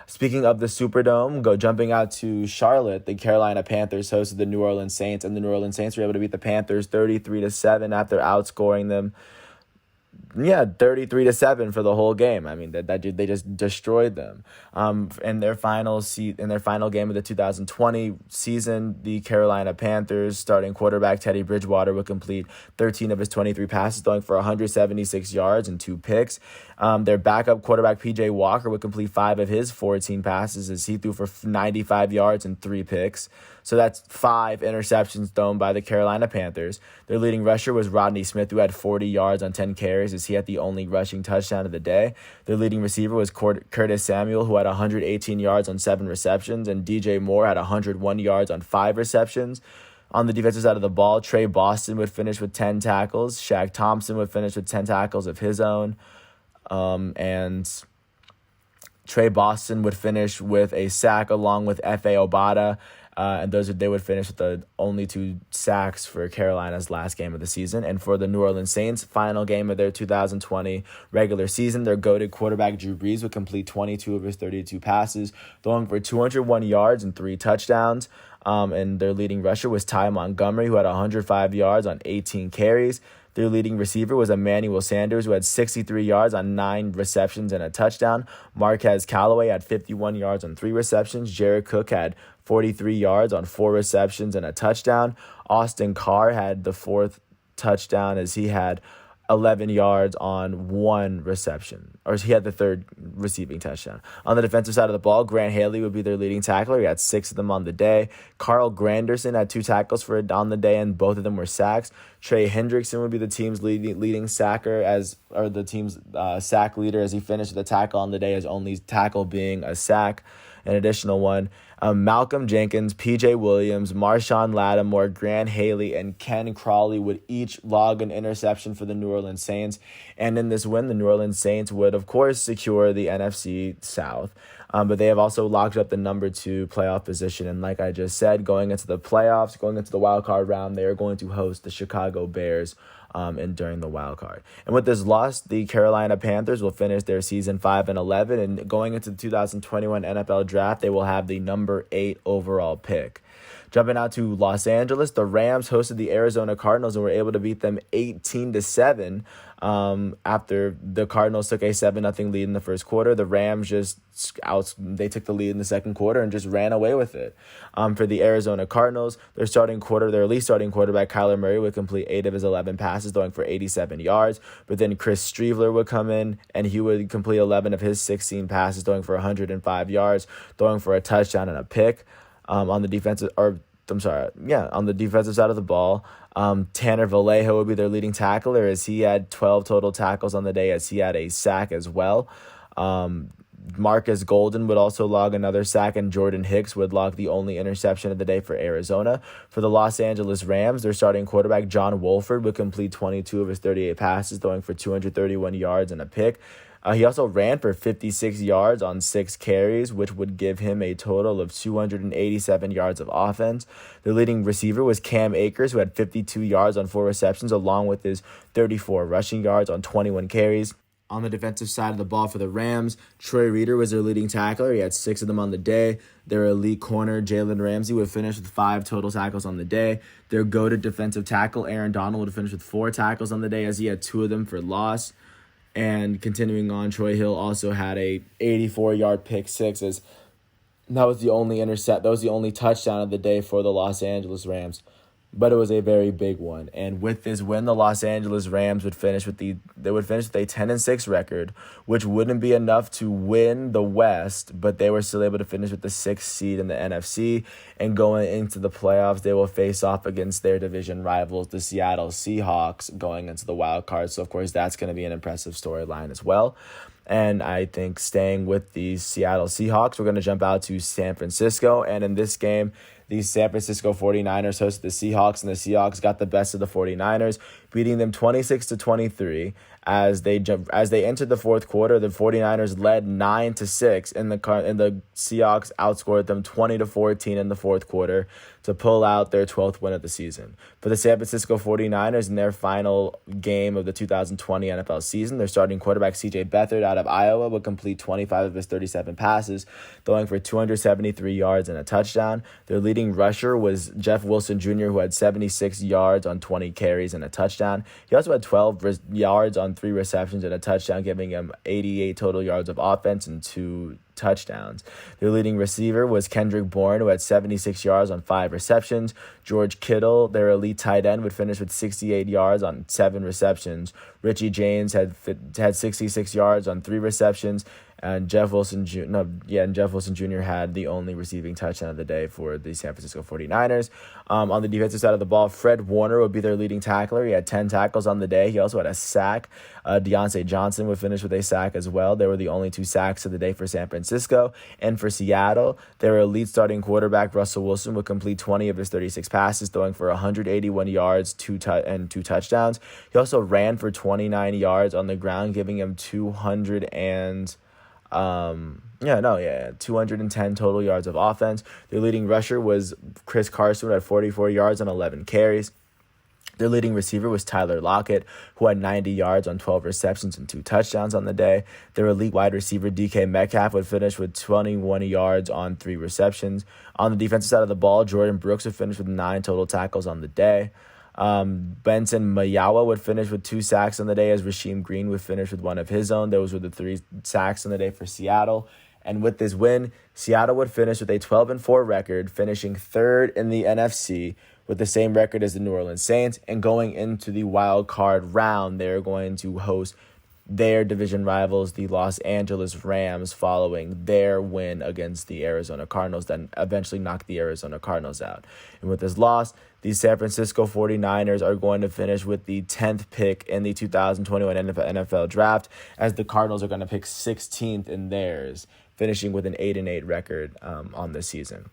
Speaking of the Superdome, jumping out to Charlotte, the Carolina Panthers hosted the New Orleans Saints, and the New Orleans Saints were able to beat the Panthers 33-7 after outscoring them 33-7 for the whole game. I mean, they just destroyed them. In their final game of the 2020 season, the Carolina Panthers starting quarterback Teddy Bridgewater would complete 13 of his 23 passes, throwing for 176 yards and 2 picks. Their backup quarterback PJ Walker would complete 5 of his 14 passes as he threw for 95 yards and 3 picks. So that's 5 interceptions thrown by the Carolina Panthers. Their leading rusher was Rodney Smith, who had 40 yards on 10 carries carries as he had the only rushing touchdown of the day. Their leading receiver was Curtis Samuel, who had 118 yards on 7 receptions, and DJ Moore had 101 yards on 5 receptions. On the defensive side of the ball, Trey Boston would finish with 10 tackles. Shaq Thompson would finish with 10 tackles of his own. And Trey Boston would finish with a sack along with F.A. Obata. And they would finish with the only 2 sacks for Carolina's last game of the season. And for the New Orleans Saints, final game of their 2020 regular season, their goated quarterback Drew Brees would complete 22 of his 32 passes, throwing for 201 yards and 3 touchdowns. And their leading rusher was Ty Montgomery, who had 105 yards on 18 carries. Their leading receiver was Emmanuel Sanders, who had 63 yards on 9 receptions and a touchdown. Marquez Callaway had 51 yards on 3 receptions. Jared Cook had 43 yards on 4 receptions and a touchdown. Austin Carr had the 4th touchdown as he had 11 yards on 1 reception, or he had the 3rd receiving touchdown. On the defensive side of the ball, Grant Haley would be their leading tackler. He had 6 of them on the day. Carl Granderson had 2 tackles on the day, and both of them were sacks. Trey Hendrickson would be the team's leading sacker the team's sack leader as he finished the tackle on the day, his only tackle being a sack. An additional one. Malcolm Jenkins, P.J. Williams, Marshawn Lattimore, Grant Haley, and Ken Crawley would each log an interception for the New Orleans Saints. And in this win, the New Orleans Saints would, of course, secure the NFC South. But they have also locked up the number 2 playoff position. And like I just said, going into the playoffs, going into the wild card round, they are going to host the Chicago Bears and during the wild card. And with this loss, the Carolina Panthers will finish their season 5-11, and going into the 2021 NFL draft, they will have the number 8 overall pick. Jumping out to Los Angeles, the Rams hosted the Arizona Cardinals and were able to beat them 18-7. After the Cardinals took a 7-0 lead in the first quarter, the Rams they took the lead in the second quarter and just ran away with it. For the Arizona Cardinals, their elite starting quarterback Kyler Murray would complete 8 of his 11 passes, throwing for 87 yards. But then Chris Streveler would come in and he would complete 11 of his 16 passes, throwing for 105 yards, throwing for a touchdown and a pick. On the defensive side of the ball, Tanner Vallejo would be their leading tackler as he had 12 total tackles on the day as he had a sack as well. Marcus Golden would also log another sack, and Jordan Hicks would log the only interception of the day for Arizona. For the Los Angeles Rams, their starting quarterback John Wolford would complete 22 of his 38 passes, throwing for 231 yards and a pick. He also ran for 56 yards on 6 carries, which would give him a total of 287 yards of offense. The leading receiver was Cam Akers, who had 52 yards on 4 receptions, along with his 34 rushing yards on 21 carries. On the defensive side of the ball for the Rams, Troy Reeder was their leading tackler. He had 6 of them on the day. Their elite corner, Jalen Ramsey, would finish with 5 total tackles on the day. Their go-to defensive tackle, Aaron Donald, would finish with 4 tackles on the day as he had 2 of them for loss. And continuing on, Troy Hill also had a 84-yard pick six as that was the only touchdown of the day for the Los Angeles Rams. But it was a very big one. And with this win, the Los Angeles Rams would finish with a 10-6 record, which wouldn't be enough to win the West, but they were still able to finish with the 6th seed in the NFC. And going into the playoffs, they will face off against their division rivals, the Seattle Seahawks, going into the wild card. So, of course, that's going to be an impressive storyline as well. And I think staying with the Seattle Seahawks, we're going to jump out to San Francisco. And in this game, the San Francisco 49ers hosted the Seahawks, and the Seahawks got the best of the 49ers, beating them 26-23. As they entered the fourth quarter, the 49ers led 9-6, and the Seahawks outscored them 20-14 in the fourth quarter to pull out their 12th win of the season. For the San Francisco 49ers, in their final game of the 2020 NFL season, their starting quarterback C.J. Beathard out of Iowa would complete 25 of his 37 passes, throwing for 273 yards and a touchdown. Their leading rusher was Jeff Wilson Jr., who had 76 yards on 20 carries and a touchdown. He also had 12 yards on 3 receptions and a touchdown, giving him 88 total yards of offense and 2 touchdowns. Their leading receiver was Kendrick Bourne, who had 76 yards on 5 receptions. George Kittle, their elite tight end, would finish with 68 yards on 7 receptions. Richie James had 66 yards on 3 receptions. And Jeff Wilson Jr. had the only receiving touchdown of the day for the San Francisco 49ers. On the defensive side of the ball, Fred Warner would be their leading tackler. He had 10 tackles on the day. He also had a sack. Deontay Johnson would finish with a sack as well. They were the only 2 sacks of the day for San Francisco. And for Seattle, their elite starting quarterback, Russell Wilson, would complete 20 of his 36 passes, throwing for 181 yards, 2 touchdowns. He also ran for 29 yards on the ground, giving him 210 total yards of offense. Their leading rusher was Chris Carson at 44 yards on 11 carries. Their leading receiver was Tyler Lockett, who had 90 yards on 12 receptions and 2 touchdowns on the day. Their elite wide receiver, DK Metcalf, would finish with 21 yards on 3 receptions. On the defensive side of the ball, Jordan Brooks would finish with 9 total tackles on the day. Benson Mayawa would finish with 2 sacks on the day, as Rasheem Green would finish with 1 of his own. Those were the 3 sacks on the day for Seattle. And with this win, Seattle would finish with a 12-4 record, finishing 3rd in the NFC with the same record as the New Orleans Saints. And going into the wild card round, they're going to host their division rivals, the Los Angeles Rams, following their win against the Arizona Cardinals, that eventually knocked the Arizona Cardinals out. And with this loss, the San Francisco 49ers are going to finish with the 10th pick in the 2021 NFL Draft, as the Cardinals are going to pick 16th in theirs, finishing with an 8-8 record on this season.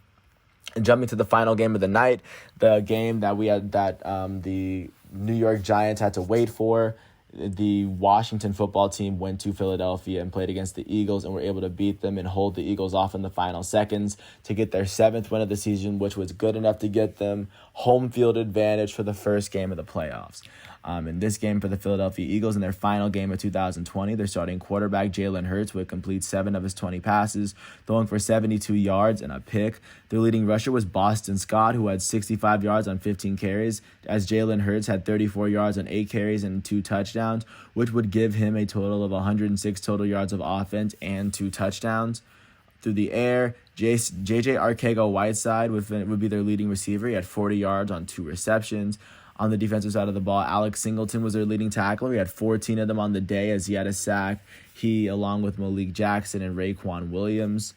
And jumping to the final game of the night, the game that the New York Giants had to wait for. The Washington football team went to Philadelphia and played against the Eagles and were able to beat them and hold the Eagles off in the final seconds to get their 7th win of the season, which was good enough to get them home field advantage for the first game of the playoffs. In this game for the Philadelphia Eagles, in their final game of 2020, their starting quarterback, Jalen Hurts, would complete 7 of his 20 passes, throwing for 72 yards and a pick. Their leading rusher was Boston Scott, who had 65 yards on 15 carries, as Jalen Hurts had 34 yards on 8 carries and 2 touchdowns, which would give him a total of 106 total yards of offense and 2 touchdowns. Through the air, J.J. Arcega-Whiteside would be their leading receiver. He had 40 yards on 2 receptions. On the defensive side of the ball, Alex Singleton was their leading tackler. He had 14 of them on the day, as he had a sack. He, along with Malik Jackson and Raekwon Williams,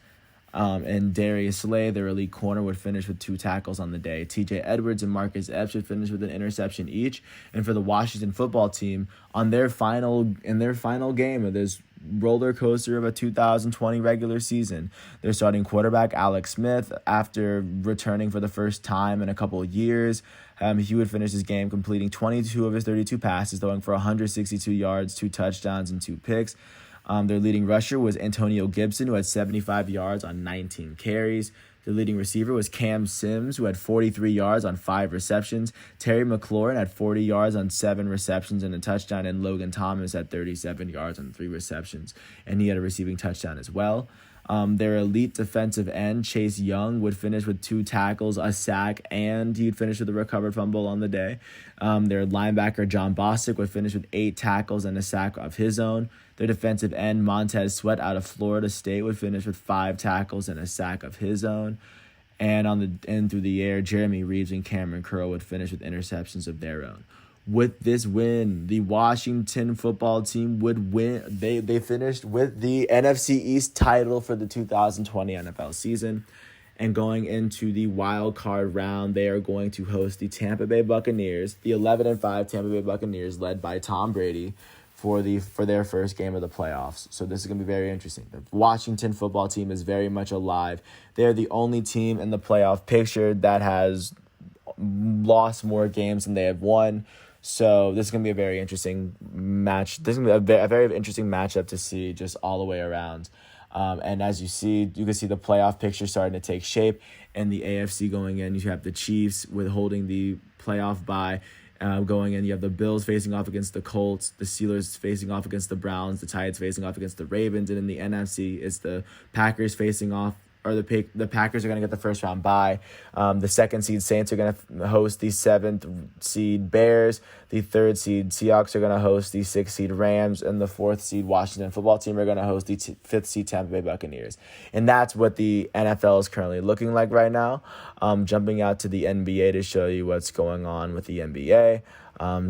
and Darius Slay, their elite corner, would finish with 2 tackles on the day. T.J. Edwards and Marcus Epps would finish with an interception each. And for the Washington football team, in their final game of this roller coaster of a 2020 regular season, their starting quarterback, Alex Smith, after returning for the first time in a couple of years, he would finish his game completing 22 of his 32 passes, throwing for 162 yards, 2 touchdowns, and 2 picks. Their leading rusher was Antonio Gibson, who had 75 yards on 19 carries. Their leading receiver was Cam Sims, who had 43 yards on 5 receptions. Terry McLaurin had 40 yards on 7 receptions and a touchdown, and Logan Thomas had 37 yards on 3 receptions, and he had a receiving touchdown as well. Their elite defensive end, Chase Young, would finish with 2 tackles, a sack, and he'd finish with a recovered fumble on the day. Their linebacker, John Bostic, would finish with 8 tackles and a sack of his own. Their defensive end, Montez Sweat out of Florida State, would finish with 5 tackles and a sack of his own. And on the end through the air, Jeremy Reeves and Cameron Curl would finish with interceptions of their own. With this win, the Washington football team would win. They finished with the NFC East title for the 2020 NFL season. And going into the wild card round, they are going to host the Tampa Bay Buccaneers, the 11-5 Tampa Bay Buccaneers, led by Tom Brady, for their first game of the playoffs. So this is going to be very interesting. The Washington football team is very much alive. They're the only team in the playoff picture that has lost more games than they have won. So this is going to be a very interesting match. This is going to be a very interesting matchup to see just all the way around. And as you can see the playoff picture starting to take shape. And the AFC going in, you have the Chiefs with holding the playoff bye. Going in, you have the Bills facing off against the Colts, the Steelers facing off against the Browns, the Titans facing off against the Ravens, and in the NFC, it's the Packers facing off, or the Packers are going to get the first round bye. The 2nd seed Saints are going to host the 7th seed Bears. The 3rd seed Seahawks are going to host the 6th seed Rams, and the 4th seed Washington football team are going to host the 5th seed Tampa Bay Buccaneers. And that's what the NFL is currently looking like right now. Jumping out to the NBA to show you what's going on with the NBA.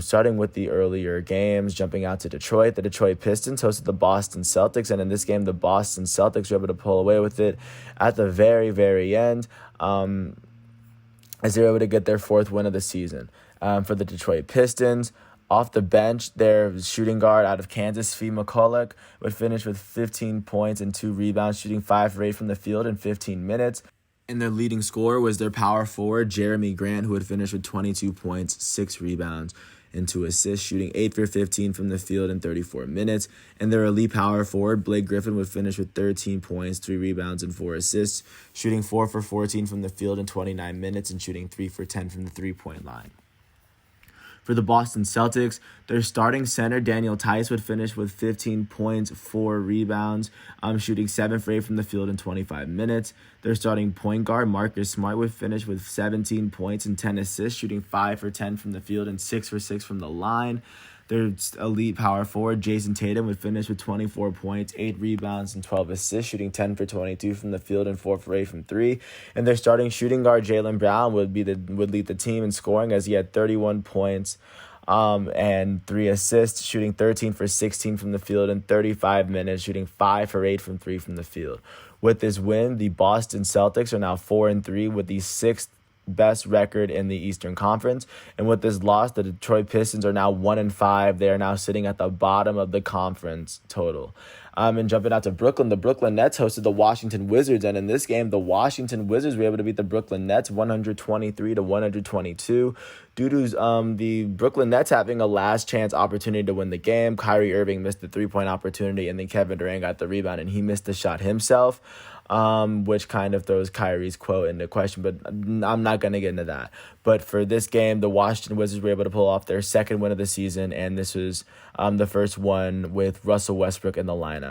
Starting with the earlier games, jumping out to Detroit, the Detroit Pistons hosted the Boston Celtics, and in this game, the Boston Celtics were able to pull away with it at the very, very end, as they were able to get their fourth win of the season. For the Detroit Pistons, off the bench, their shooting guard out of Kansas, Fee McCulloch, would finish with 15 points and 2 rebounds, shooting 5 for 8 from the field in 15 minutes. And their leading scorer was their power forward, Jeremy Grant, who would finish with 22 points, 6 rebounds, and 2 assists, shooting 8 for 15 from the field in 34 minutes. And their elite power forward, Blake Griffin, would finish with 13 points, 3 rebounds, and 4 assists, shooting 4 for 14 from the field in 29 minutes and shooting 3 for 10 from the three-point line. For the Boston Celtics, their starting center, Daniel Tice, would finish with 15 points, 4 rebounds, shooting 7 for 8 from the field in 25 minutes. Their starting point guard, Marcus Smart, would finish with 17 points and 10 assists, shooting 5 for 10 from the field and 6 for 6 from the line. Their elite power forward, Jason Tatum, would finish with 24 points, 8 rebounds, and 12 assists, shooting 10 for 22 from the field and 4 for 8 from 3. And their starting shooting guard, Jaylen Brown, would lead the team in scoring as he had 31 points and 3 assists, shooting 13 for 16 from the field in 35 minutes, shooting 5 for 8 from 3 from the field. With this win, the Boston Celtics are now 4-3 with the 6th best record in the Eastern Conference. And with this loss, the Detroit Pistons are now 1-5. They are now sitting at the bottom of the conference total. And jumping out to Brooklyn, the Brooklyn Nets hosted the Washington Wizards, and in this game, the Washington Wizards were able to beat the Brooklyn Nets 123-122 due to the Brooklyn Nets having a last chance opportunity to win the game. Kyrie Irving missed the 3-point opportunity, and then Kevin Durant got the rebound, and he missed the shot himself, which kind of throws Kyrie's quote into question, but I'm not going to get into that. But for this game, the Washington Wizards were able to pull off their second win of the season, and this was the first one with Russell Westbrook in the lineup.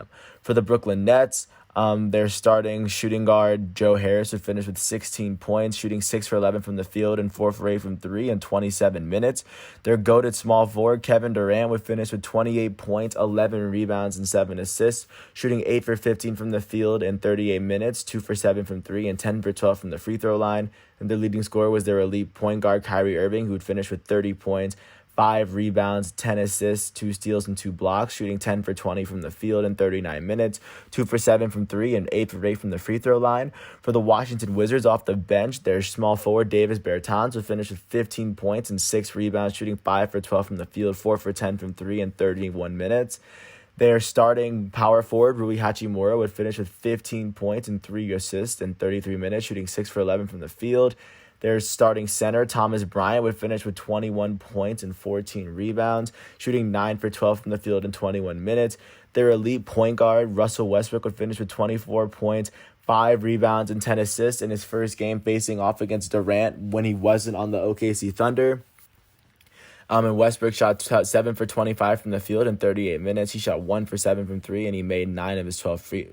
For the Brooklyn Nets, their starting shooting guard, Joe Harris, would finish with 16 points, shooting 6 for 11 from the field and 4 for 8 from 3 in 27 minutes. Their goated small forward, Kevin Durant, would finish with 28 points, 11 rebounds, and 7 assists, shooting 8 for 15 from the field in 38 minutes, 2 for 7 from 3, and 10 for 12 from the free throw line. And their leading scorer was their elite point guard, Kyrie Irving, who would finish with 30 points, 5 rebounds, 10 assists, 2 steals, and 2 blocks, shooting 10 for 20 from the field in 39 minutes, 2 for 7 from 3, and 8 for 8 from the free throw line. For the Washington Wizards off the bench, their small forward, Davis Bertans, would finish with 15 points and 6 rebounds, shooting 5 for 12 from the field, 4 for 10 from 3 in 31 minutes. Their starting power forward, Rui Hachimura, would finish with 15 points and 3 assists in 33 minutes, shooting 6 for 11 from the field. Their starting center, Thomas Bryant, would finish with 21 points and 14 rebounds, shooting 9 for 12 from the field in 21 minutes. Their elite point guard, Russell Westbrook, would finish with 24 points, 5 rebounds, and 10 assists in his first game facing off against Durant when he wasn't on the OKC Thunder. And Westbrook shot 7 for 25 from the field in 38 minutes. He shot 1 for 7 from 3, and he made 9 of his 12 free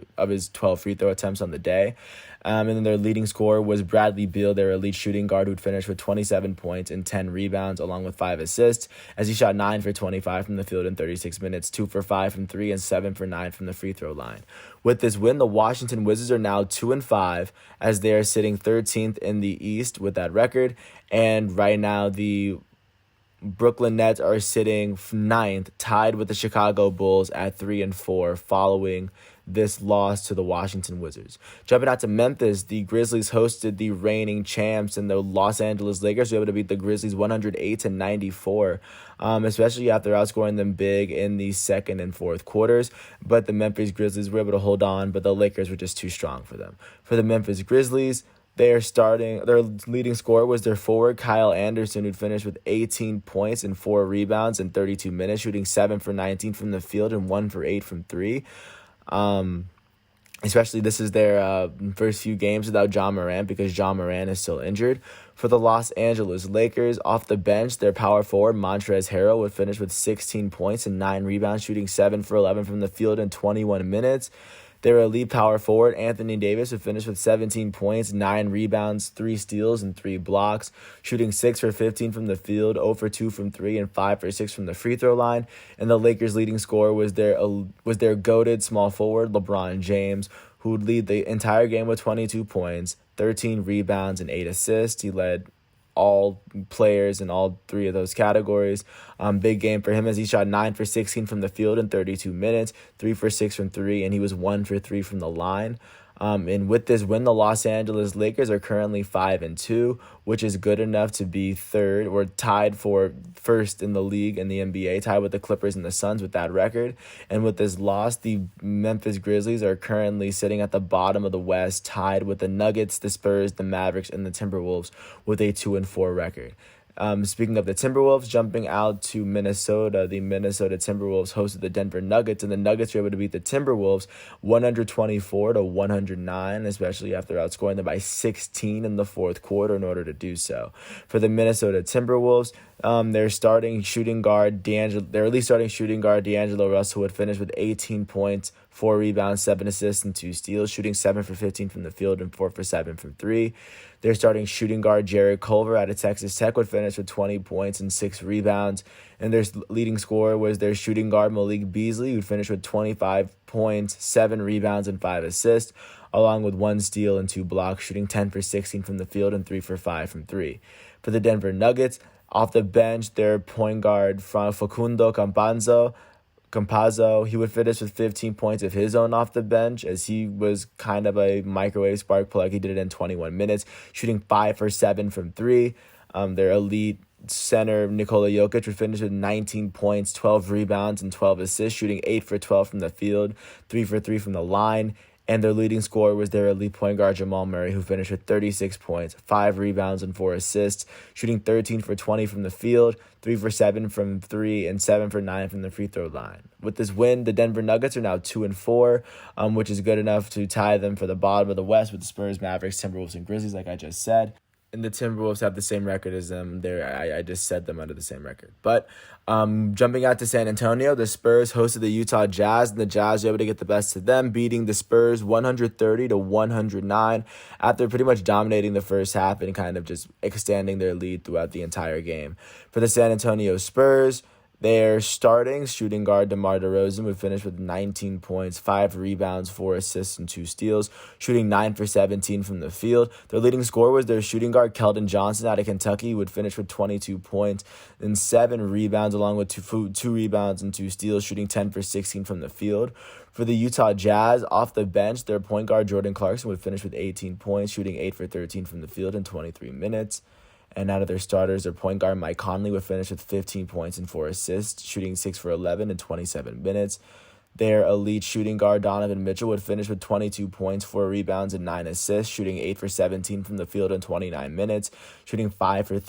throw attempts on the day. And then their leading scorer was Bradley Beal, their elite shooting guard, who'd finish with 27 points and 10 rebounds, along with 5 assists, as he shot 9 for 25 from the field in 36 minutes, 2 for 5 from 3, and 7 for 9 from the free throw line. With this win, the Washington Wizards are now 2-5, as they are sitting 13th in the East with that record. And right now, the Brooklyn Nets are sitting 9th, tied with the Chicago Bulls at 3-4, following this loss to the Washington Wizards. Jumping out to Memphis, the Grizzlies hosted the reigning champs, and the Los Angeles Lakers were able to beat the Grizzlies 108-94, especially after outscoring them big in the second and fourth quarters. But the Memphis Grizzlies were able to hold on, but the Lakers were just too strong for them. For the Memphis Grizzlies, their leading scorer was their forward, Kyle Anderson, who'd finished with 18 points and 4 rebounds in 32 minutes, shooting 7 for 19 from the field and 1 for 8 from 3. Especially this is their first few games without John Morant, because John Morant is still injured. For the Los Angeles Lakers, off the bench, their power forward, Montrezl Harrell, would finish with 16 points and 9 rebounds, shooting 7 for 11 from the field in 21 minutes. Their elite power forward, Anthony Davis, would finish with 17 points, 9 rebounds, 3 steals, and 3 blocks, shooting 6 for 15 from the field, 0 for 2 from 3, and 5 for 6 from the free throw line. And the Lakers' leading scorer was their goated small forward, LeBron James, who would lead the entire game with 22 points, 13 rebounds, and 8 assists. He led all players in all three of those categories. Big game for him as he shot 9 for 16 from the field in 32 minutes, 3 for 6 from 3, and he was 1 for 3 from the line. And with this win, the Los Angeles Lakers are currently 5-2, which is good enough to be third or tied for first in the league in the NBA, tied with the Clippers and the Suns with that record. And with this loss, the Memphis Grizzlies are currently sitting at the bottom of the West, tied with the Nuggets, the Spurs, the Mavericks, and the Timberwolves with a 2-4 record. Speaking of the Timberwolves, jumping out to Minnesota, the Minnesota Timberwolves hosted the Denver Nuggets, and the Nuggets were able to beat the Timberwolves 124-109, especially after outscoring them by 16 in the fourth quarter in order to do so. For the Minnesota Timberwolves, their starting shooting guard, D'Angelo Russell would finish with 18 points, 4 rebounds, 7 assists, and 2 steals, shooting 7 for 15 from the field and 4 for 7 from 3. Their starting shooting guard, Jared Culver out of Texas Tech, would finish with 20 points and 6 rebounds. And their leading scorer was their shooting guard, Malik Beasley, who finished with 25 points, 7 rebounds, and 5 assists, along with 1 steal and 2 blocks, shooting 10 for 16 from the field and 3 for 5 from 3. For the Denver Nuggets, off the bench, their point guard, Facundo Campazzo, he would finish with 15 points of his own off the bench, as he was kind of a microwave spark plug. He did it in 21 minutes, shooting 5 for 7 from 3. Their elite center, Nikola Jokic, would finish with 19 points, 12 rebounds, and 12 assists, shooting 8 for 12 from the field, 3 for 3 from the line. And their leading scorer was their elite point guard, Jamal Murray, who finished with 36 points, 5 rebounds, and 4 assists, shooting 13 for 20 from the field, 3 for 7 from 3, and 7 for 9 from the free throw line. With this win, the Denver Nuggets are now 2-4, which is good enough to tie them for the bottom of the West with the Spurs, Mavericks, Timberwolves, and Grizzlies, like I just said. And the Timberwolves have the same record as them. I just said them under the same record. But jumping out to San Antonio, the Spurs hosted the Utah Jazz, and the Jazz were able to get the best of them, beating the Spurs 130-109 after pretty much dominating the first half and kind of just extending their lead throughout the entire game. For the San Antonio Spurs, their starting shooting guard, DeMar DeRozan, would finish with 19 points, 5 rebounds, 4 assists, and 2 steals, shooting 9 for 17 from the field. Their leading scorer was their shooting guard, Keldon Johnson, out of Kentucky, who would finish with 22 points and 7 rebounds, along with 2 rebounds and 2 steals, shooting 10 for 16 from the field. For the Utah Jazz, off the bench, their point guard, Jordan Clarkson, would finish with 18 points, shooting 8 for 13 from the field in 23 minutes. And out of their starters, their point guard, Mike Conley, would finish with 15 points and 4 assists, shooting 6 for 11 in 27 minutes. Their elite shooting guard, Donovan Mitchell, would finish with 22 points, 4 rebounds, and 9 assists, shooting 8 for 17 from the field in 29 minutes, shooting 5 for 9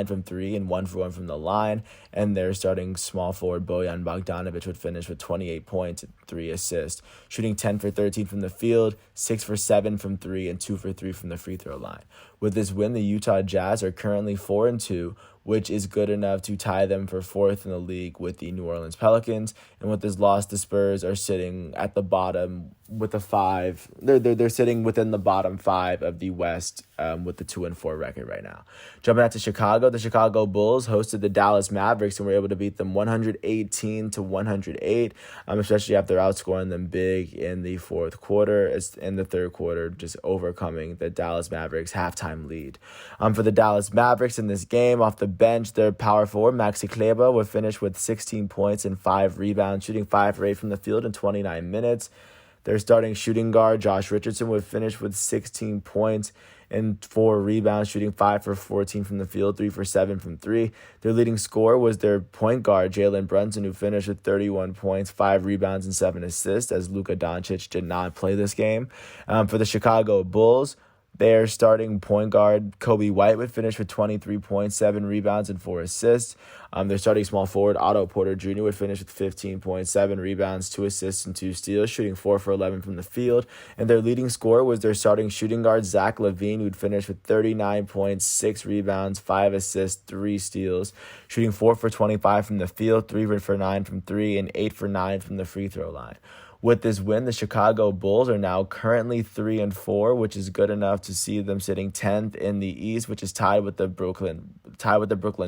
from 3 and 1 for 1 from the line. And their starting small forward, Bojan Bogdanovic, would finish with 28 points and 3 assists, shooting 10 for 13 from the field, 6 for 7 from 3, and 2 for 3 from the free throw line. With this win, the Utah Jazz are currently 4-2, which is good enough to tie them for 4th in the league with the New Orleans Pelicans. And with this loss, the Spurs are sitting at the bottom with a 5. They're sitting within the bottom 5 of the West with the 2-4 record right now. Jumping out to Chicago, the Chicago Bulls hosted the Dallas Mavericks and were able to beat them 118-108, especially after outscoring them big in the fourth quarter. In the third quarter, just overcoming the Dallas Mavericks halftime lead. For the Dallas Mavericks in this game, off the bench, their power forward, Maxi Kleber, would finish with 16 points and 5 rebounds, shooting 5 for 8 from the field in 29 minutes. Their starting shooting guard, Josh Richardson, would finish with 16 points and 4 rebounds, shooting 5 for 14 from the field, 3 for 7 from 3. Their leading scorer was their point guard, Jalen Brunson, who finished with 31 points, 5 rebounds, and 7 assists, as Luka Doncic did not play this game. For the Chicago Bulls, their starting point guard, Kobe White, would finish with 23 points, 7 rebounds, and 4 assists. Their starting small forward, Otto Porter Jr., would finish with 15 points, 7 rebounds, 2 assists, and 2 steals, shooting 4 for 11 from the field. And their leading scorer was their starting shooting guard, Zach LaVine, who would finish with 39 points, 6 rebounds, 5 assists, 3 steals, shooting 4 for 25 from the field, 3 for 9 from 3, and 8 for 9 from the free throw line. With this win, the Chicago Bulls are now currently 3-4, which is good enough to see them sitting 10th in the East, which is tied with the Brooklyn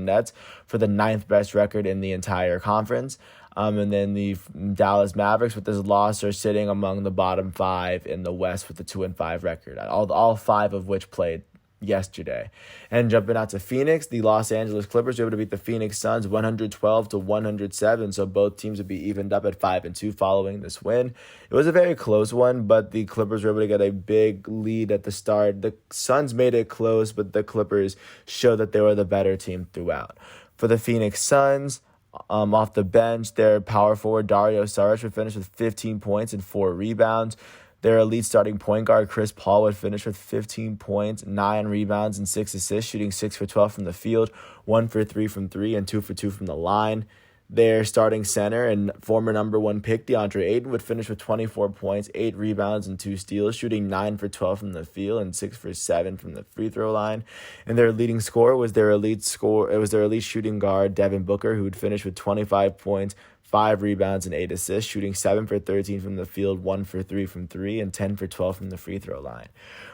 Nets for the 9th best record in the entire conference. And then the Dallas Mavericks, with this loss, are sitting among the bottom 5 in the West with the 2-5 record. All 5 of which played yesterday. And jumping out to Phoenix, the Los Angeles Clippers were able to beat the Phoenix Suns 112-107. So both teams would be evened up at 5-2 following this win. It was a very close one, but the Clippers were able to get a big lead at the start. The Suns made it close, but the Clippers showed that they were the better team throughout. For the Phoenix Suns, off the bench, their power forward Dario Saric would finish with 15 points and 4 rebounds. Their elite starting point guard, Chris Paul, would finish with 15 points, 9 rebounds, and 6 assists, shooting 6 for 12 from the field, 1 for 3 from 3, and 2 for 2 from the line. Their starting center and former number 1 pick, DeAndre Ayton, would finish with 24 points, 8 rebounds, and 2 steals, shooting 9 for 12 from the field and 6 for 7 from the free throw line. And their leading scorer was their elite shooting guard, Devin Booker, who would finish with 25 points, 5 rebounds, and 8 assists, shooting 7 for 13 from the field, 1 for 3 from 3, and 10 for 12 from the free throw line.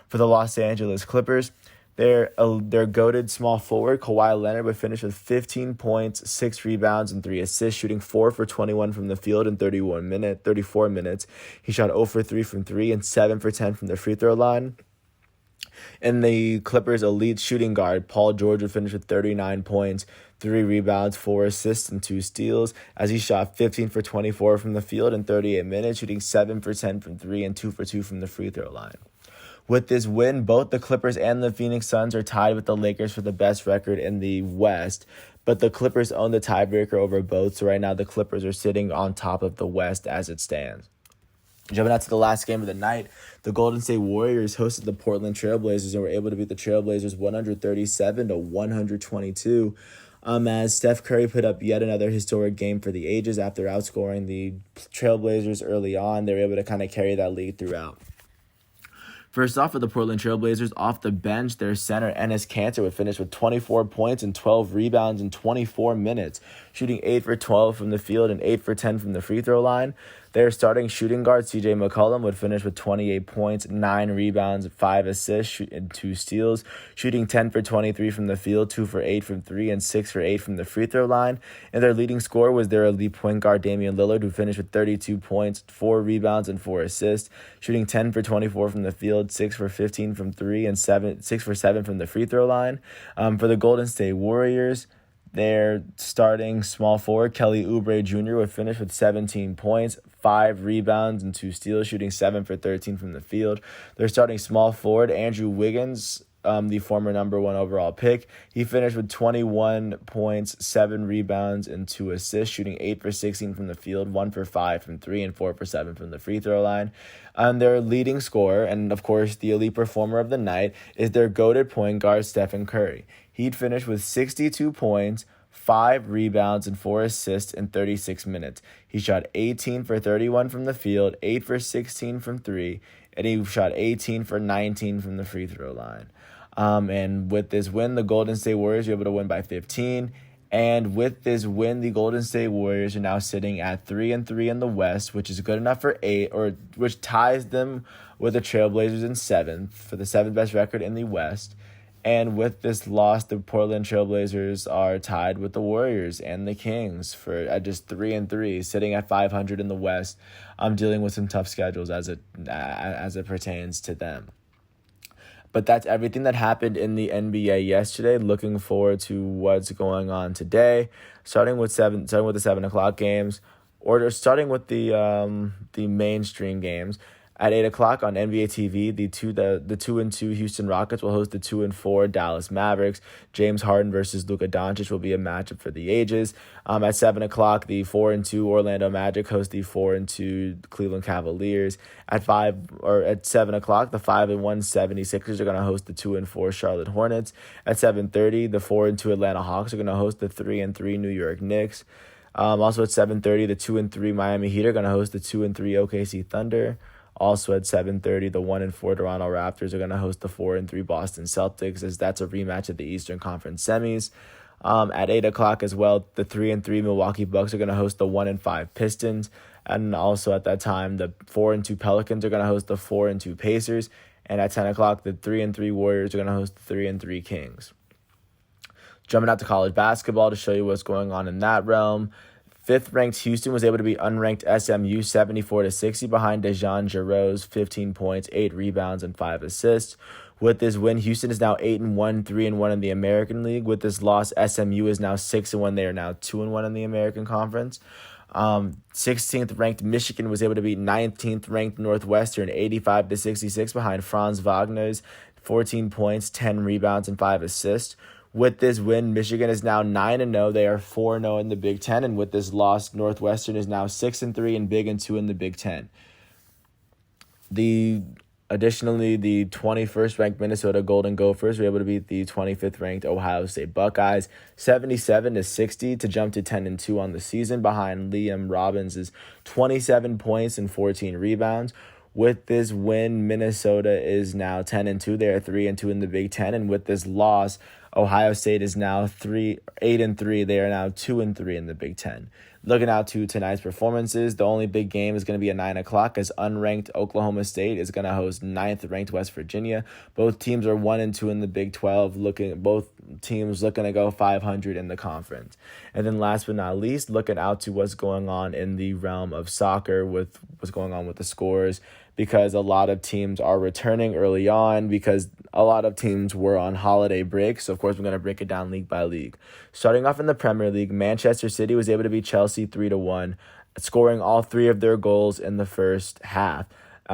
For the Los Angeles Clippers, their goated small forward, Kawhi Leonard, would finish with 15 points, 6 rebounds, and 3 assists, shooting 4 for 21 from the field in 34 minutes. He shot 0 for 3 from 3 and 7 for 10 from the free throw line. And the Clippers' elite shooting guard, Paul George, would finish with 39 points, 3 rebounds, 4 assists, and 2 steals, as he shot 15 for 24 from the field in 38 minutes, shooting 7 for 10 from 3 and 2 for 2 from the free throw line. With this win, both the Clippers and the Phoenix Suns are tied with the Lakers for the best record in the West, but the Clippers own the tiebreaker over both, so right now the Clippers are sitting on top of the West as it stands. Jumping out to the last game of the night, the Golden State Warriors hosted the Portland Trailblazers and were able to beat the Trailblazers 137-122. As Steph Curry put up yet another historic game for the ages after outscoring the Trailblazers early on. They were able to kind of carry that lead throughout. First off, for the Portland Trailblazers, off the bench, their center, Enes Kanter, would finish with 24 points and 12 rebounds in 24 minutes, shooting 8 for 12 from the field and 8 for 10 from the free throw line. Their starting shooting guard, CJ McCollum, would finish with 28 points, 9 rebounds, 5 assists, and 2 steals, shooting 10 for 23 from the field, 2 for 8 from 3, and 6 for 8 from the free throw line. And their leading scorer was their elite point guard, Damian Lillard, who finished with 32 points, 4 rebounds, and 4 assists, shooting 10 for 24 from the field, 6 for 15 from 3, and 6 for 7 from the free throw line. For the Golden State Warriors, their starting small forward, Kelly Oubre Jr., would finish with 17 points, 5 rebounds, and 2 steals, shooting 7 for 13 from the field. Their starting small forward, Andrew Wiggins, the former number 1 overall pick, he finished with 21 points, 7 rebounds, and 2 assists, shooting 8 for 16 from the field, 1 for 5 from 3, and 4 for 7 from the free throw line. And their leading scorer, and of course the elite performer of the night, is their goated point guard, Stephen Curry. He'd finish with 62 points, 5 rebounds, and 4 assists in 36 minutes. He shot 18 for 31 from the field, 8 for 16 from 3, and he shot 18 for 19 from the free throw line. And with this win, the Golden State Warriors were able to win by 15. And with this win, the Golden State Warriors are now sitting at 3-3 in the West, which is good enough for 8, or which ties them with the Trailblazers in 7th for the 7th best record in the West. And with this loss, the Portland Trailblazers are tied with the Warriors and the Kings for at just 3-3, sitting at 500 in the West. I'm dealing with some tough schedules as it pertains to them. But that's everything that happened in the NBA yesterday. Looking forward to what's going on today. Starting with the 7:00 games, or starting with the mainstream games. At 8 o'clock on NBA TV, the 2-2 Houston Rockets will host the 2-4 Dallas Mavericks. James Harden versus Luka Doncic will be a matchup for the ages. At 7 o'clock, the 4-2 Orlando Magic host the 4-2 Cleveland Cavaliers. At 7 o'clock, the 5-1 76ers are going to host the 2-4 Charlotte Hornets. At 7:30, the 4-2 Atlanta Hawks are going to host the 3-3 New York Knicks. Also at 7:30, the 2-3 Miami Heat are going to host the 2-3 OKC Thunder. Also at 7:30, the 1-4 Toronto Raptors are going to host the 4-3 Boston Celtics, as that's a rematch of the Eastern Conference semis. At 8 o'clock as well, the 3-3 Milwaukee Bucks are going to host the 1-5 Pistons. And also at that time, the 4-2 Pelicans are going to host the 4-2 Pacers. And at 10 o'clock, the 3-3 Warriors are going to host the 3-3 Kings. Jumping out to college basketball to show you what's going on in that realm. Fifth-ranked Houston was able to beat unranked SMU 74-60 behind Dejan Giroux's 15 points, 8 rebounds, and 5 assists. With this win, Houston is now 8-1, 3-1 in the American League. With this loss, SMU is now 6-1. They are now 2-1 in the American Conference. 16th ranked Michigan was able to beat 19th ranked Northwestern 85-66 behind Franz Wagner's 14 points, 10 rebounds, and 5 assists. With this win, Michigan is now 9-0. They are 4-0 in the Big Ten. And with this loss, Northwestern is now 6-3 and Big and 2 in the Big Ten. Additionally, the 21st ranked Minnesota Golden Gophers were able to beat the 25th ranked Ohio State Buckeyes 77-60 to jump to 10-2 on the season behind Liam Robbins' 27 points and 14 rebounds. With this win, Minnesota is now 10-2. They are 3-2 in the Big Ten. And with this loss, Ohio State is now 8-3. They are now 2-3 in the Big Ten. Looking out to tonight's performances, the only big game is going to be at 9 o'clock as unranked Oklahoma State is going to host 9th-ranked West Virginia. Both teams are 1-2 in the Big 12, both teams looking to go 500 in the conference. And then last but not least, looking out to what's going on in the realm of soccer with what's going on with the scores, because a lot of teams are returning early on because a lot of teams were on holiday break. So, of course, we're going to break it down league by league. Starting off in the Premier League, Manchester City was able to beat Chelsea 3-1, scoring all 3 of their goals in the first half.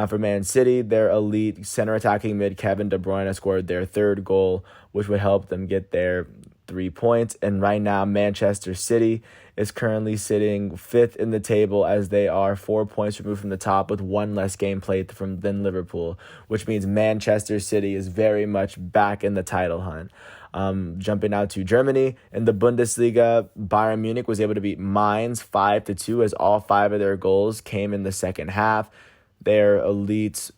For Man City, their elite center attacking mid Kevin De Bruyne scored their 3rd goal, which would help them get their 3 points. And right now, Manchester City is currently sitting 5th in the table as they are 4 points removed from the top with 1 less game played than Liverpool, which means Manchester City is very much back in the title hunt. Jumping out to Germany, in the Bundesliga, Bayern Munich was able to beat Mainz 5-2 as all 5 of their goals came in the second half. Their elite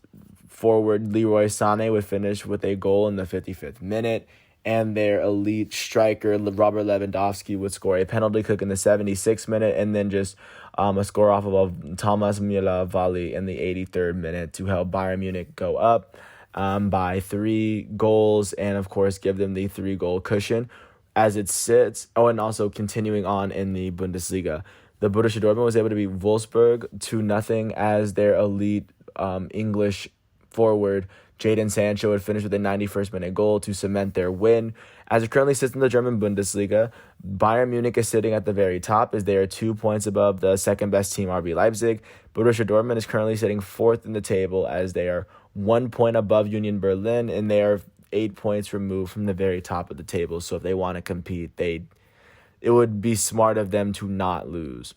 forward Leroy Sané would finish with a goal in the 55th minute. And their elite striker, Robert Lewandowski, would score a penalty kick in the 76th minute and then just a score off of Thomas Müller volley in the 83rd minute to help Bayern Munich go up by 3 goals and, of course, give them the 3-goal cushion as it sits. Oh, and also continuing on in the Bundesliga, the Borussia Dortmund was able to beat Wolfsburg 2-0 as their elite English forward Jadon Sancho would finish with a 91st minute goal to cement their win. As it currently sits in the German Bundesliga, Bayern Munich is sitting at the very top as they are 2 points above the second best team, RB Leipzig. Borussia Dortmund is currently sitting 4th in the table as they are 1 point above Union Berlin, and they are 8 points removed from the very top of the table. So if they want to compete, it would be smart of them to not lose.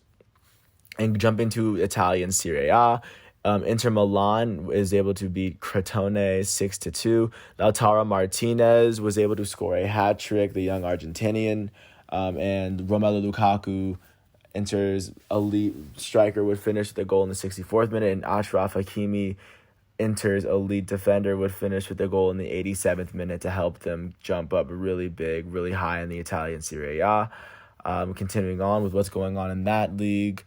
And jumping to Italian Serie A, Inter Milan is able to beat Crotone 6-2. Lautaro Martinez was able to score a hat trick, the young Argentinian, and Romelu Lukaku, Inter's elite striker, would finish with a goal in the 64th minute, and Achraf Hakimi, Inter's elite defender, would finish with a goal in the 87th minute to help them jump up really big, really high in the Italian Serie A. Continuing on with what's going on in that league,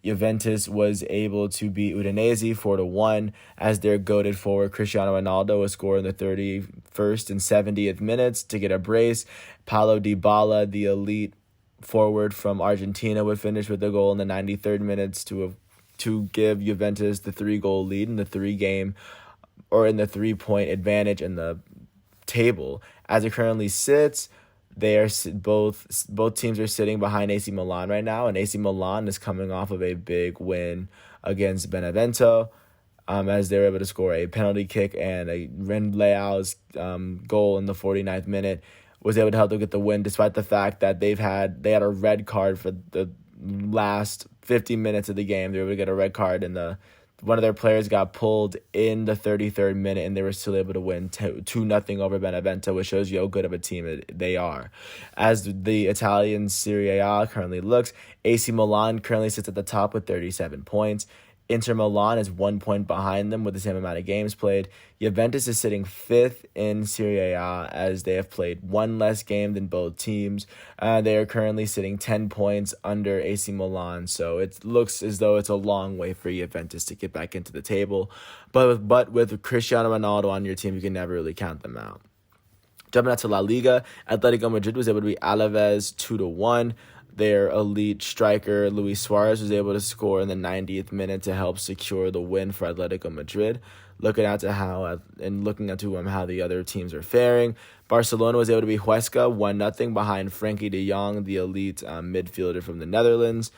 Juventus was able to beat Udinese 4-1 as their goated forward Cristiano Ronaldo was scored in the 31st and 70th minutes to get a brace. Paulo Dybala, the elite forward from Argentina, would finish with a goal in the 93rd minutes to give Juventus the 3-goal lead in the 3-point advantage in the table. As it currently sits, they are both teams are sitting behind AC Milan right now, and AC Milan is coming off of a big win against Benevento, as they were able to score a penalty kick, and a Ren Leao's goal in the 49th minute was able to help them get the win, despite the fact that they had a red card for the last 50 minutes of the game. They were able to get a red card, and one of their players got pulled in the 33rd minute, and they were still able to win 2-0 over Benevento, which shows you how good of a team they are. As the Italian Serie A currently looks, AC Milan currently sits at the top with 37 points. Inter Milan is 1 point behind them with the same amount of games played. Juventus is sitting 5th in Serie A as they have played 1 less game than both teams. They are currently sitting 10 points under AC Milan, so it looks as though it's a long way for Juventus to get back into the table. But with Cristiano Ronaldo on your team, you can never really count them out. Jumping out to La Liga, Atletico Madrid was able to beat Alaves 2-1. their elite striker, Luis Suarez, was able to score in the 90th minute to help secure the win for Atletico Madrid. Looking at how the other teams are faring, Barcelona was able to beat Huesca 1-0 behind Frenkie de Jong, the elite midfielder from the Netherlands.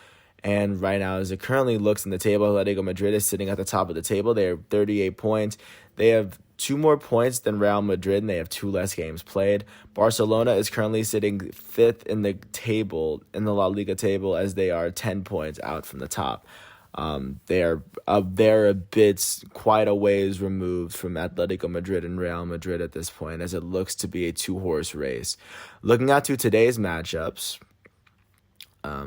And right now, as it currently looks in the table, Atletico Madrid is sitting at the top of the table. They have 38 points. They have 2 more points than Real Madrid, and they have 2 less games played. Barcelona is currently sitting 5th in the table, in the La Liga table, as they are 10 points out from the top. They're quite a ways removed from Atletico Madrid and Real Madrid at this point, as it looks to be a 2-horse race. Looking at today's matchups,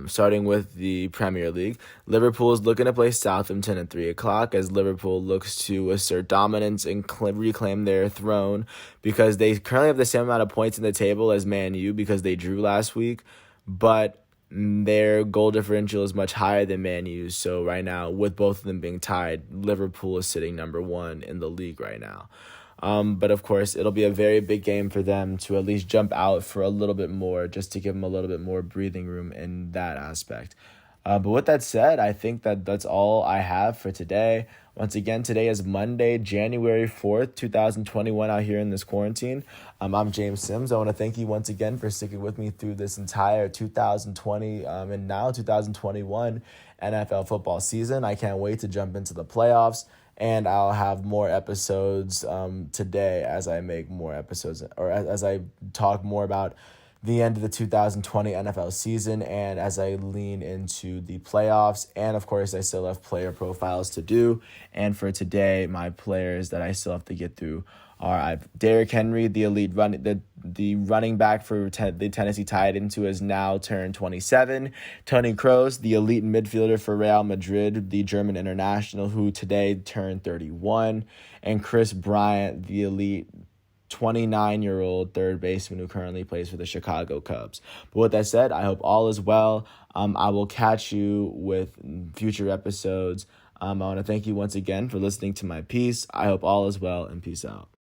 starting with the Premier League, Liverpool is looking to play Southampton at 3 o'clock as Liverpool looks to assert dominance and reclaim their throne, because they currently have the same amount of points in the table as Man U because they drew last week, but their goal differential is much higher than Man U's. So right now, with both of them being tied, Liverpool is sitting number 1 in the league right now. But of course, it'll be a very big game for them to at least jump out for a little bit more, just to give them a little bit more breathing room in that aspect. But with that said, I think that's all I have for today. Once again, today is Monday, January 4th, 2021, out here in this quarantine. I'm James Sims. I want to thank you once again for sticking with me through this entire 2020 and now 2021 NFL football season. I can't wait to jump into the playoffs. And I'll have more episodes today as I make more episodes, or as I talk more about the end of the 2020 NFL season and as I lean into the playoffs. And of course, I still have player profiles to do. And for today, my players that I still have to get through are Derrick Henry, the elite the running back for the Tennessee Titans, who has now turned 27. Toni Kroos, the elite midfielder for Real Madrid, the German international, who today turned 31. And Chris Bryant, the elite 29-year-old third baseman who currently plays for the Chicago Cubs. But with that said, I hope all is well. I will catch you with future episodes. I want to thank you once again for listening to my piece. I hope all is well, and peace out.